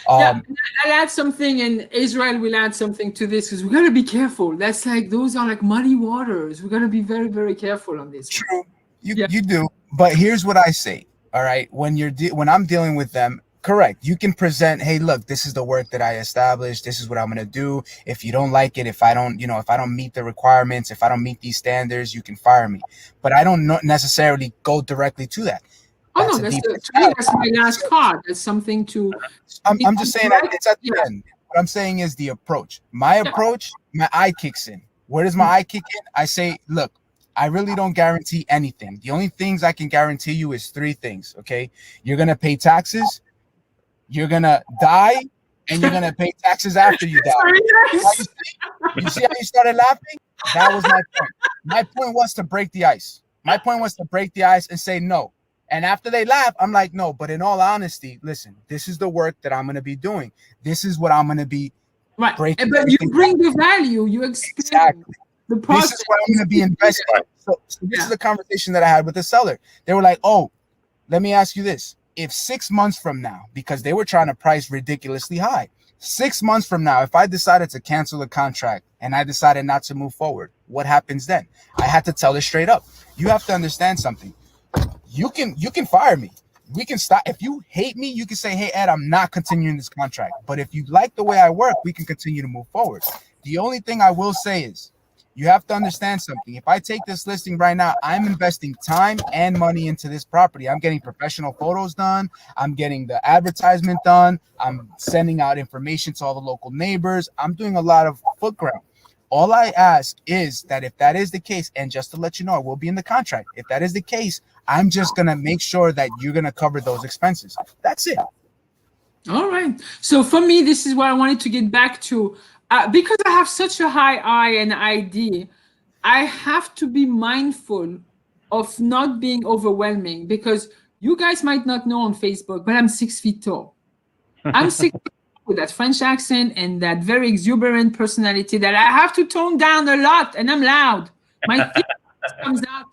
I'll add something, and Israel will add something to this because we got to be careful. That's those are like muddy waters. We got to be very, very careful on this. True. You do, but here's what I say. All right, when I'm dealing with them, correct. You can present, hey, look, this is the work that I established. This is what I'm gonna do. If you don't like it, if I don't meet the requirements, if I don't meet these standards, you can fire me. But I don't necessarily go directly to that. That's my last card. That's something to. I'm just saying it's at the end. What I'm saying is the approach. My approach, my eye kicks in. Where does my eye kick in? I say, look, I really don't guarantee anything. The only things I can guarantee you is 3 things, okay? You're going to pay taxes, you're going to die, and you're going to pay taxes after you die. You see how you started laughing? That was my point. My point was to break the ice. My point was to break the ice and say no. And after they laugh, I'm like, no, but in all honesty, listen, this is the work that I'm going to be doing. This is what I'm going to be breaking. But you bring the value. You explain. Exactly. This is what I'm going to be investing. So this is the conversation that I had with the seller. They were like, oh, let me ask you this. If 6 months from now, because they were trying to price ridiculously high, 6 months from now, if I decided to cancel the contract and I decided not to move forward, what happens then? I had to tell her straight up. You have to understand something. You can fire me. We can stop. If you hate me, you can say, hey, Ed, I'm not continuing this contract. But if you like the way I work, we can continue to move forward. The only thing I will say is, you have to understand something. If I take this listing right now, I'm investing time and money into this property. I'm getting professional photos done. I'm getting the advertisement done. I'm sending out information to all the local neighbors. I'm doing a lot of foot ground. All I ask is that if that is the case, and just to let you know, it will be in the contract. If that is the case, I'm just going to make sure that you're going to cover those expenses. That's it. All right. So for me, this is what I wanted to get back to. Because I have such a high I and ID, I have to be mindful of not being overwhelming, because you guys might not know on Facebook, but I'm 6 feet tall. I'm 6 feet tall with that French accent and that very exuberant personality that I have to tone down a lot, and I'm loud. My feet comes out,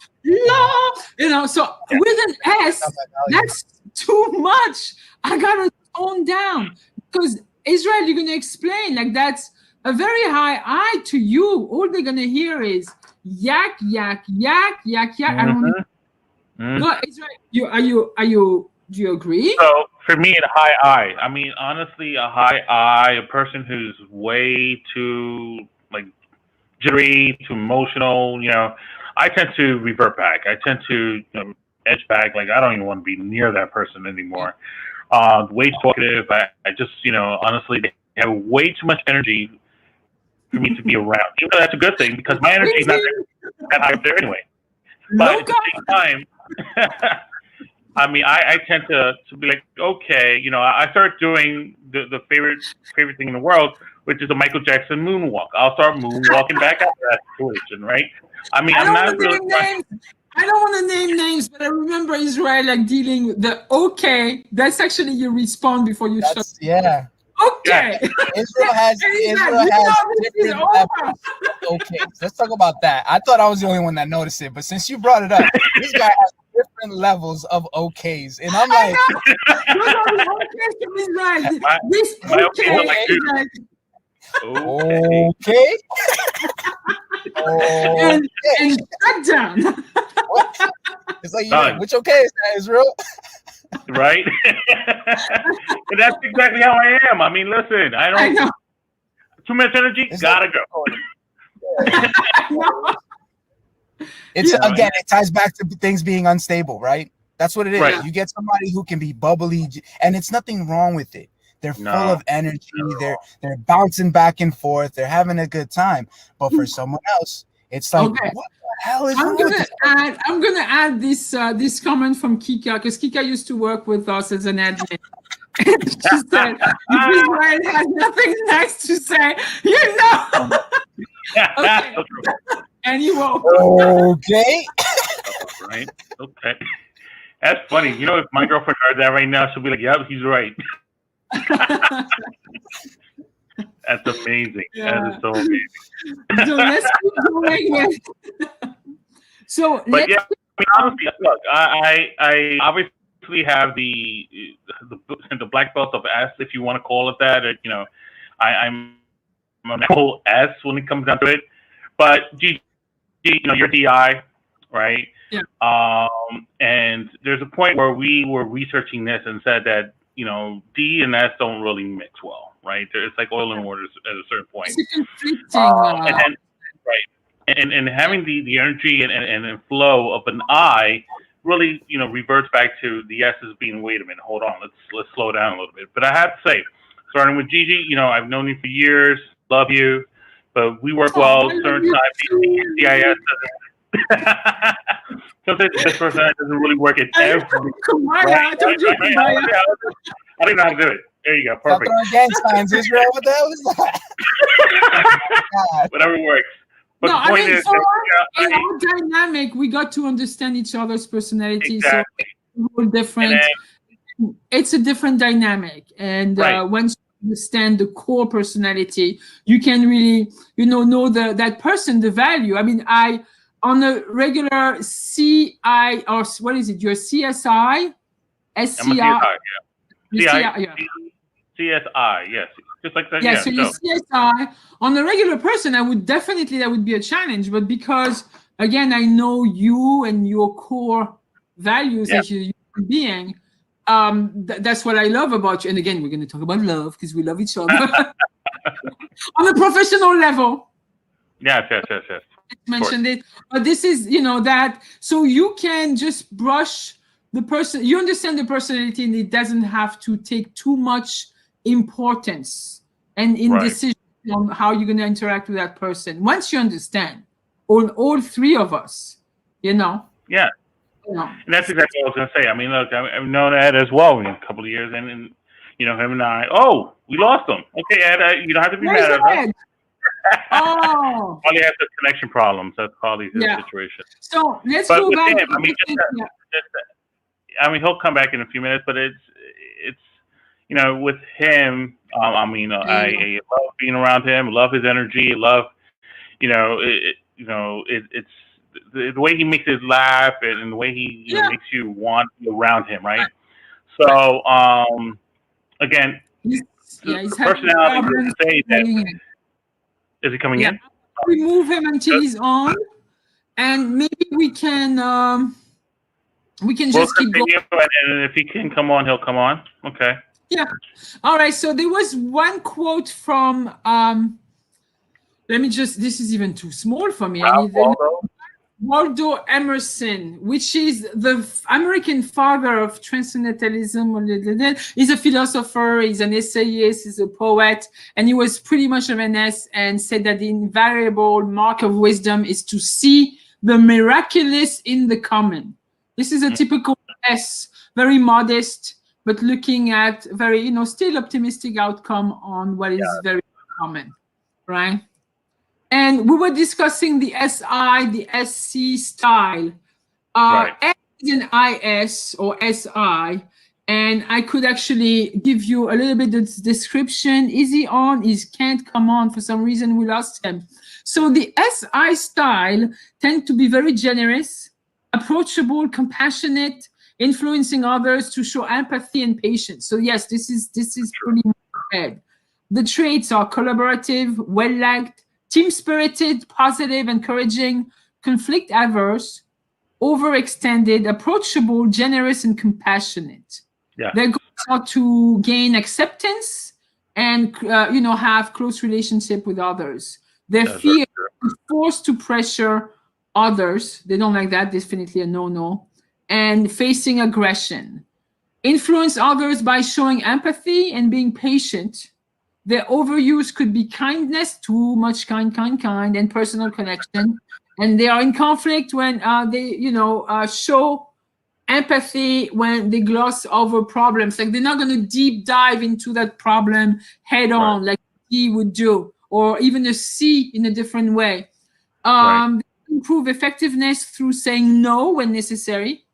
so with an S, that's too much. I got to tone down, because Israel, you're going to explain, that's a very high I to you. All they're gonna hear is yak, yak, yak, yak, yak. I don't know. No, Israel, do you agree? So for me, a high I. Honestly, a high I, a person who's way too jittery, too emotional. I tend to revert back. I tend to edge back. I don't even want to be near that person anymore. Way too talkative. I just honestly, they have way too much energy for me to be around. Even though that's a good thing, because my energy is not that high up there anyway. But at the same time, I mean, I tend to be like, okay, you know, I start doing the favorite thing in the world, which is the Michael Jackson moonwalk. I'll start moonwalking back after that situation, right? I mean, I'm not really. I don't want to name names, but I remember Israel like dealing with the okay. That's actually you respond before you shut. Yeah. Okay. Yeah. Israel has different levels. Okay, let's talk about that. I thought I was the only one that noticed it, but since you brought it up, this guy has different levels of okays, and I'm like, this okay is like. Okay. And shut down. What? It's like, which okay is that, Israel? Right? And that's exactly how I am. I mean, listen, I don't. Too much energy, gotta go. It's again, it ties back to things being unstable, right? That's what it is. Right. You get somebody who can be bubbly, and it's nothing wrong with it. They're full of energy. They're bouncing back and forth. They're having a good time. But for someone else, it's like, what the hell is I'm gonna add this this comment from Kika, because Kika used to work with us as an admin. And she said, if Israel has nothing nice to say, you know. Okay. And you won't. Okay. Right. Okay. That's funny. You know, if my girlfriend heard that right now, she'll be like, "Yep, he's right." That's amazing. Yeah. That is so amazing. So let's keep going with. So, but yeah, I mean, honestly, look, I obviously have the black belt of S, if you want to call it that. Or, you know, I'm a whole S when it comes down to it. But Gigi, you know, you're DI, right? Yeah. And there's a point where we were researching this and said that, you know, D and S don't really mix well, right? It's like oil and water at a certain point. And then, right, and having the energy and flow of an I really, you know, reverts back to the S's being, wait a minute, hold on, let's slow down a little bit. But I have to say, starting with Gigi, you know, I've known you for years, love you, but we work well. Certain times, CIS doesn't. Sometimes this person doesn't really work at every. I don't even know how to do it. There you go. Perfect. Gang signs, Israel. What the hell is that? Whatever works. But no, the point I mean, is, in our dynamic, we got to understand each other's personalities. Exactly. So we're different. It's a different dynamic, and once you understand the core personality, you can really, you know that person, the value. I mean, on a regular CI, or what is it? Your CSI, SCI, CSI, yes, just like that. Yeah, so your CSI on a regular person, that would be a challenge. But because again, I know you and your core values as a human being. That's what I love about you. And again, we're going to talk about love because we love each other on a professional level. Yes. Mentioned it, but this is, you know, that so you can just brush the person. You understand the personality, and it doesn't have to take too much importance and in decision on how you're going to interact with that person. Once you understand, all three of us, you know. Yeah. And that's exactly what I was going to say. I mean, look, I've known Ed as well in a couple of years, and you know, him and I. Oh, we lost him. Okay, Ed, you don't have to be mad at us. Oh, probably has the connection problems. That's probably his situation. So let's go back. Him, I mean, he'll come back in a few minutes, but it's you know, with him. I mean, I love being around him. Love his energy. Love, you know, it's the way he makes us laugh and the way he makes you want to be around him, right? So, again, he's personality to say that. Is he coming in? Remove him until he's on, and maybe we can just keep going. And if he can come on, he'll come on. Okay. Yeah. All right. So there was one quote from let me just. This is even too small for me. Waldo Emerson, which is the American father of transcendentalism. He's a philosopher, he's an essayist, he's a poet, and he was pretty much of an S, and said that the invariable mark of wisdom is to see the miraculous in the common. This is a typical S very modest, but looking at very, still optimistic outcome on what is very common, right? And we were discussing the SI, the SC style. S is an IS or SI, and I could actually give you a little bit of description. Is he on? He can't come on. For some reason, we lost him. So the SI style tend to be very generous, approachable, compassionate, influencing others to show empathy and patience. So yes, this is pretty much ahead. The traits are collaborative, well-liked, team-spirited, positive, encouraging, conflict-averse, overextended, approachable, generous, and compassionate. Yeah. Their goals are to gain acceptance and have close relationship with others. Their fear is forced to pressure others. They don't like that. Definitely a no-no. And facing aggression. Influence others by showing empathy and being patient. Their overuse could be kindness, too much kind, and personal connection. And they are in conflict when they, show empathy when they gloss over problems. Like they're not going to deep dive into that problem head on, like he would do, or even a C in a different way. They improve effectiveness through saying no when necessary.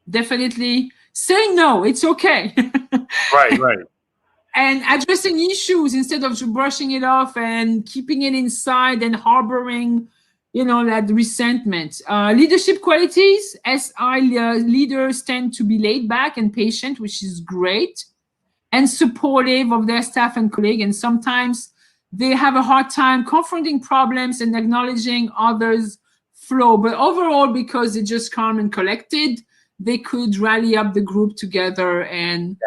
Definitely say no. It's okay. Right. And addressing issues instead of just brushing it off and keeping it inside and harboring, that resentment. Leadership qualities, SI leaders tend to be laid back and patient, which is great, and supportive of their staff and colleagues. And sometimes they have a hard time confronting problems and acknowledging others' flow. But overall, because they're just calm and collected, they could rally up the group together and,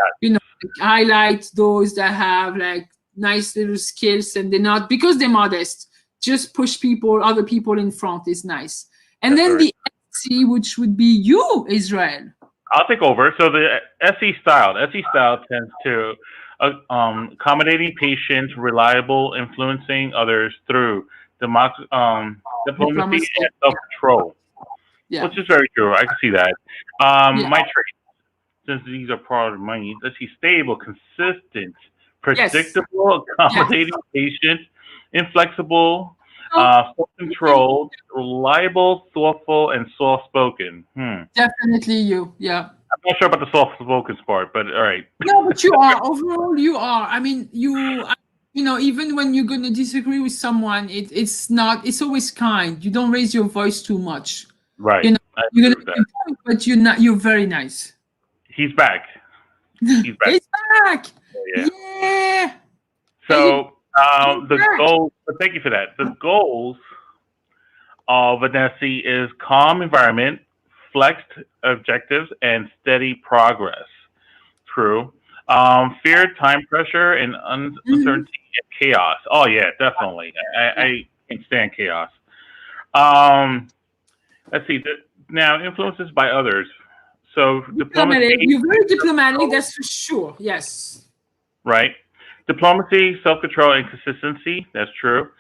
highlight those that have like nice little skills, and they're not, because they're modest, just push other people in front is nice. And then the SC, which would be you, Israel. I'll take over. So the SE style tends to accommodating, patient, reliable, influencing others through diplomacy and self-control. Yeah. Which is very true. I can see that. My traits, since these are part of my needs, let's see, stable, consistent, predictable, accommodating, patient, inflexible, self-controlled, reliable, thoughtful, and soft-spoken. Definitely you, yeah. I'm not sure about the soft-spoken part, but all right. No, but you are. Overall, you are. I mean, even when you're going to disagree with someone, it's always kind. You don't raise your voice too much. Right. You're going to be point, but you're very nice. He's back. He's back. Yeah. So the goals, thank you for that. The goals of Vanessa is calm environment, flexed objectives, and steady progress. True. Fear, time pressure, and uncertainty and chaos. Oh yeah, definitely. I can't stand chaos. Let's see. Now, influences by others. So diplomacy. You're very diplomatic, that's for sure. Yes. Right. Diplomacy, self-control, and consistency. That's true.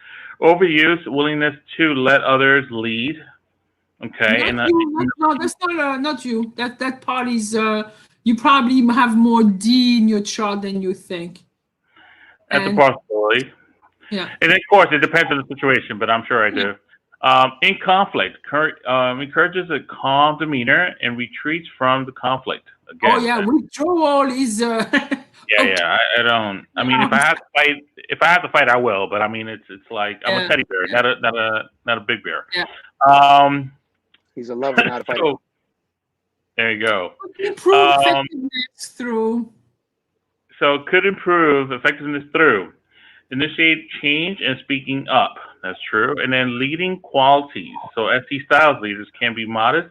Overuse, willingness to let others lead. Okay. No, that's not you. That part is you probably have more D in your chart than you think. That's a possibility. Yeah. And of course, it depends on the situation, but I'm sure I do. In conflict, encourages a calm demeanor and retreats from the conflict. Again, withdrawal is. I don't. I mean, if I have to fight, I will. But I mean, it's like I'm a teddy bear, not a big bear. Yeah. He's a lover, not a fighter. So, there you go. Improve effectiveness through. So could improve effectiveness through initiate change and speaking up. That's true. And then leading qualities. So SC Styles leaders can be modest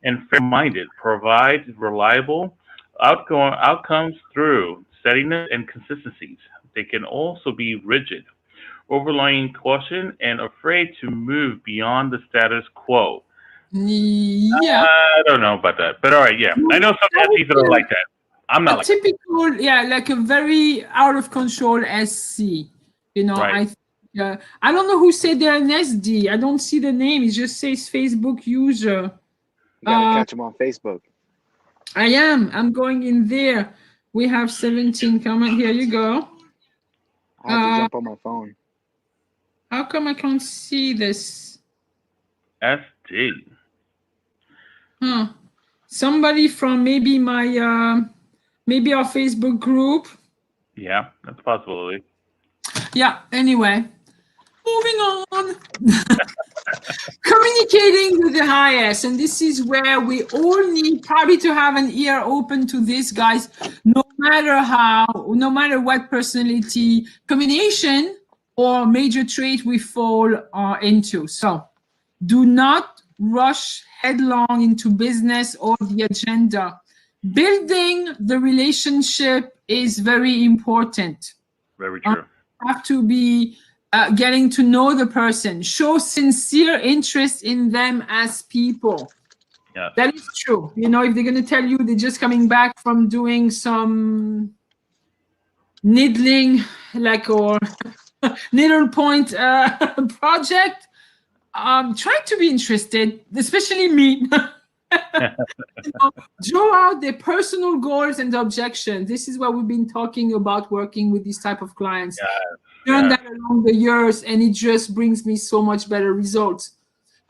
and fair-minded, provide reliable outcomes through steadiness and consistencies. They can also be rigid, overlying caution, and afraid to move beyond the status quo. Yeah. I don't know about that. But all right, yeah. I know some SCs that are like that. I'm not like typical, like a very out of control SC. Right. I don't know who said they're an SD. I don't see the name. It just says Facebook user. You gotta catch them on Facebook. I am. I'm going in there. We have 17 comment. Here you go. I had to jump on my phone. How come I can't see this? SD. Huh. Somebody from maybe my maybe our Facebook group. Yeah, that's a possibility. Yeah, anyway. Moving on. Communicating with the highest, and this is where we all need probably to have an ear open to this, guys. No matter what personality combination or major trait we fall into. So do not rush headlong into business or the agenda. Building the relationship is very important. Very true. Have to be getting to know the person, show sincere interest in them as people. Yeah, that is true. You know, if they're going to tell you they're just coming back from doing some needling, like, or needlepoint project, try to be interested, especially me. Draw out their personal goals and objections. This is what we've been talking about working with these type of clients. Learn that along the years, and it just brings me so much better results.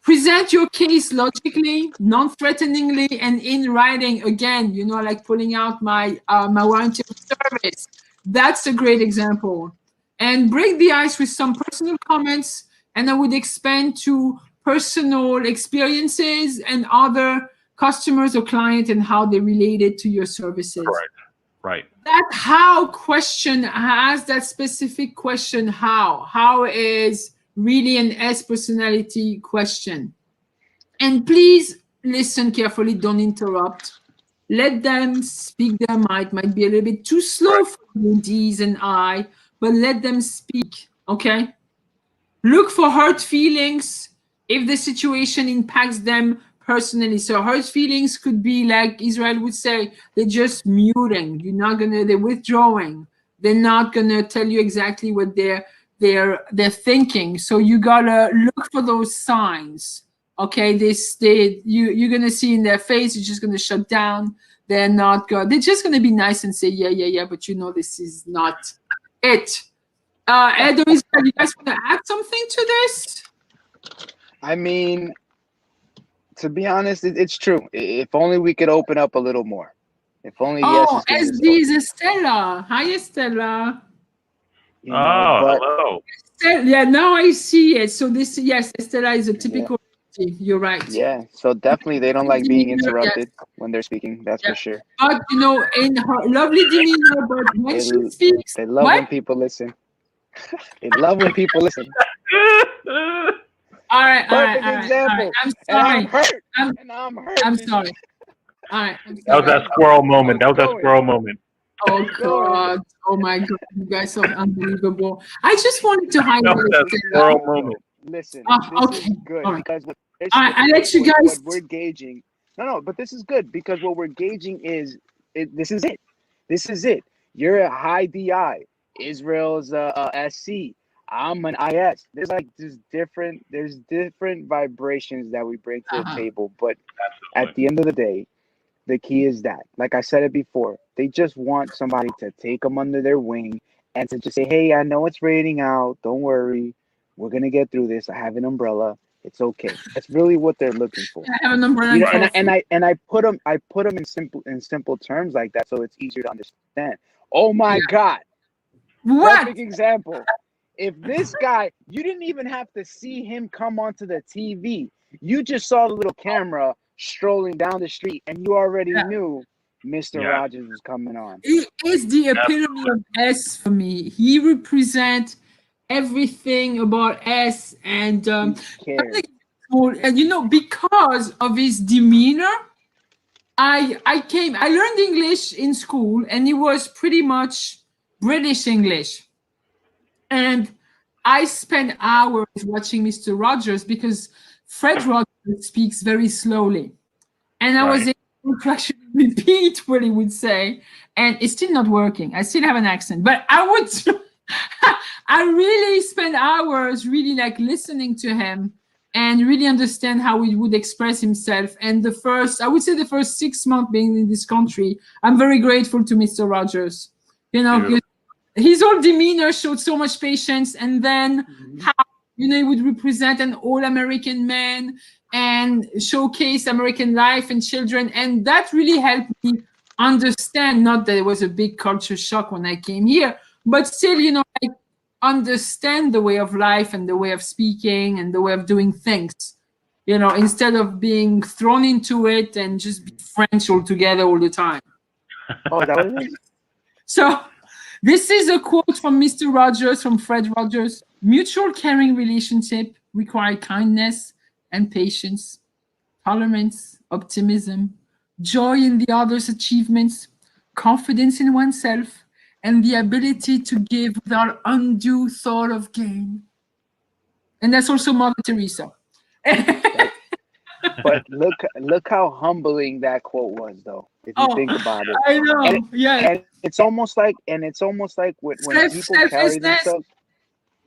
Present your case logically, non-threateningly, and in writing. Again, you know, like pulling out my my warranty of service. That's a great example. And break the ice with some personal comments, and I would expand to personal experiences and other customers or clients and how they related to your services. Right. That how question has that specific question. How is really an S personality question. And please listen carefully. Don't interrupt. Let them speak their mind. Might be a little bit too slow for you, D's and I, but let them speak. Okay. Look for hurt feelings if the situation impacts them personally. So hurt feelings could be like Israel would say, they're just muting. They're withdrawing. They're not gonna tell you exactly what they're thinking. So you gotta look for those signs. Okay, you're gonna see in their face, you're just gonna shut down. They're not good. They're just gonna be nice and say, yeah, but you know this is not it. Edo, you guys want to add something to this? I mean, to be honest, it's true. If only we could open up a little more. If only SD is Estella. Hi, Estella. You know, hello. Yeah, now I see it. So yes, Estella is a typical. Yeah. You're right. Yeah, so definitely they don't like being interrupted when they're speaking. That's for sure. But you know, in her lovely demeanor, but when she speaks, they love when people listen. They love when people listen. All right. Example. I'm sorry. I'm hurt. I'm hurt. I'm sorry. All right. That was that squirrel moment. Oh God! Oh my God! You guys are unbelievable. I just wanted to highlight that squirrel moment. Listen, this is good because I let you guys. What we're gauging. No, but this is good because what we're gauging is this is it. This is it. You're a high DI. Israel's a SC. I'm an IS. There's different vibrations that we bring to the table. But at the end of the day, the key is that, like I said it before, they just want somebody to take them under their wing and to just say, hey, I know it's raining out. Don't worry. We're going to get through this. I have an umbrella. It's okay. That's really what they're looking for. I have an umbrella. You know, and I put them in simple terms like that, so it's easier to understand. Oh my God. What? Perfect example. If this guy, you didn't even have to see him come onto the TV. You just saw the little camera strolling down the street, and you already knew Mr. Rogers was coming on. He is the epitome of S for me. He represents everything about S, and you know, because of his demeanor, I learned English in school, and it was pretty much British English. And I spent hours watching Mr. Rogers because Fred Rogers speaks very slowly. And I was able to actually repeat what he would say. And it's still not working. I still have an accent. But I really spent hours really like listening to him and really understand how he would express himself. And I would say the first 6 months being in this country, I'm very grateful to Mr. Rogers. You know, his whole demeanor showed so much patience, and then how, you know, he would represent an all-American man and showcase American life and children. And that really helped me understand, not that it was a big culture shock when I came here, but still, you know, I understand the way of life and the way of speaking and the way of doing things, you know, instead of being thrown into it and just be French altogether all the time. Oh, is that what it is? So this is a quote from Mr. Rogers, from Fred Rogers. Mutual caring relationship require kindness and patience, tolerance, optimism, joy in the other's achievements, confidence in oneself, and the ability to give without undue thought of gain. And that's also Mother Teresa. But look how humbling that quote was, though. If you think about it, I know. And it's almost like when people carry themselves.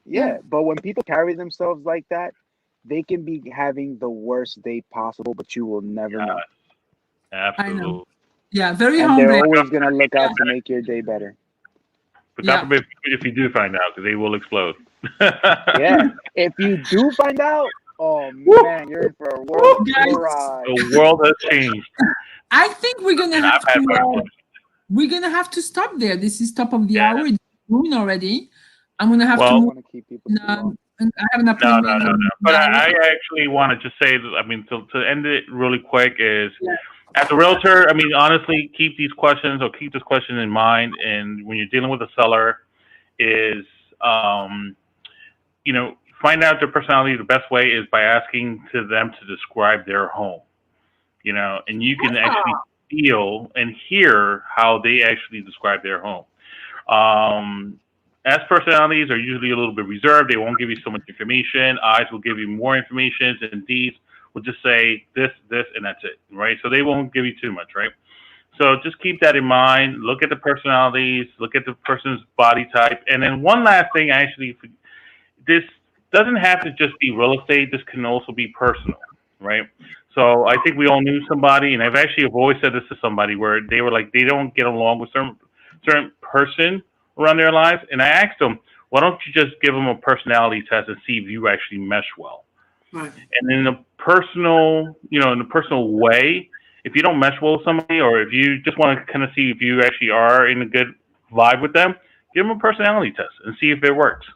Yeah, but when people carry themselves like that, they can be having the worst day possible, but you will never know. Absolutely. I know. Yeah, very and humbling. They're always gonna look out to make your day better. But God forbid if you do find out, because they will explode. Yeah, if you do find out, oh man, you're in for a world ride. The world has changed. I think we're gonna have to stop there. This is top of the hour. It's noon already. I'm gonna have to move. Want to keep people too long. I have an appointment. No. But I actually want to just say, to end it really quick is, as a realtor, honestly, keep this question in mind. And when you're dealing with a seller, is, find out their personality. The best way is by asking to them to describe their home, and you can actually feel and hear how they actually describe their home. S personalities are usually a little bit reserved. They won't give you so much information. I's will give you more information, and D's will just say this, and that's it, right? So they won't give you too much, right? So just keep that in mind. Look at the personalities, look at the person's body type. And then one last thing, actually, this doesn't have to just be real estate. This can also be personal, right? So I think we all knew somebody, and I've always said this to somebody where they were like, they don't get along with certain person around their lives. And I asked them, why don't you just give them a personality test and see if you actually mesh well? Right. And in a personal, in a personal way, if you don't mesh well with somebody, or if you just want to kind of see if you actually are in a good vibe with them, give them a personality test and see if it works.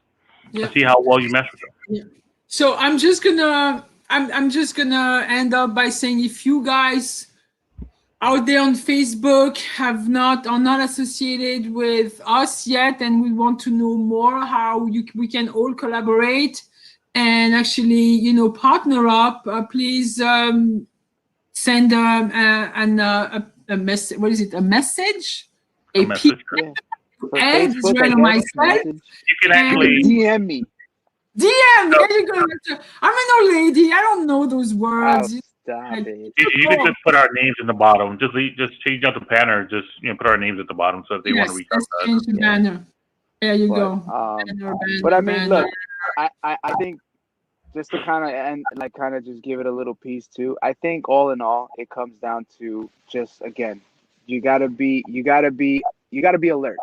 Yeah. And see how well you mesh with them. Yeah. So I'm just gonna end up by saying, if you guys out there on Facebook are not associated with us yet, and we want to know more how we can all collaborate and actually, partner up, please send a message. What is it? A message? A message. And Israel and myself. You can actually DM me. DM. There you go. I'm an old lady. I don't know those words. Stop it. You can just put our names in the bottom. Just change out the banner. Just put our names at the bottom, so if they want to reach out to us. Change the banner. There you go. But look, I think, just to kind of end, just give it a little piece too. I think all in all, it comes down to just, again, you gotta be alert.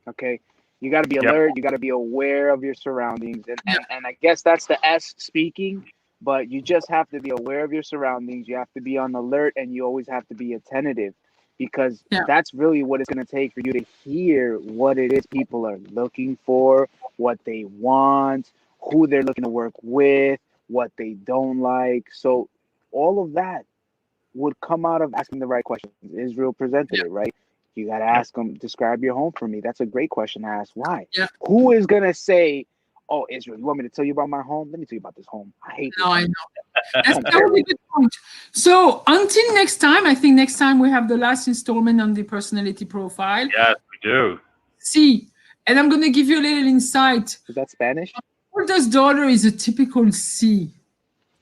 Okay, you gotta be alert. You gotta be aware of your surroundings, and I guess that's the S speaking. But you just have to be aware of your surroundings. You have to be on alert, and you always have to be attentive, because that's really what it's going to take for you to hear what it is people are looking for, what they want, who they're looking to work with, what they don't like. So all of that would come out of asking the right questions. Israel presented it, right? You got to ask them, describe your home for me. That's a great question to ask. Why? Yeah. Who is going to say, oh, Israel, you want me to tell you about my home? Let me tell you about this home. I hate this. No, I know. That's a really good point. So until next time, I think next time we have the last installment on the personality profile. Yes, we do. See, and I'm going to give you a little insight. Is that Spanish? My oldest daughter is a typical C.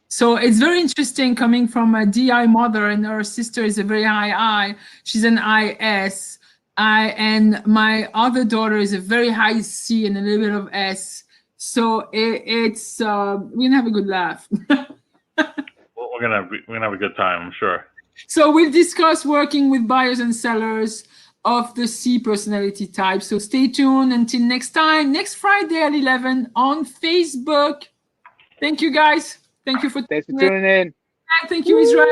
So it's very interesting coming from a DI mother, and her sister is a very high I. She's an IS. And my other daughter is a very high C and a little bit of S. So it's we're gonna have a good laugh. Well, we're gonna have a good time, I'm sure. So we'll discuss working with buyers and sellers of the C personality type. So stay tuned until next time, next Friday at 11 on Facebook. Thank you, guys. Thank you for Thanks for tuning in. Thank you, Israel.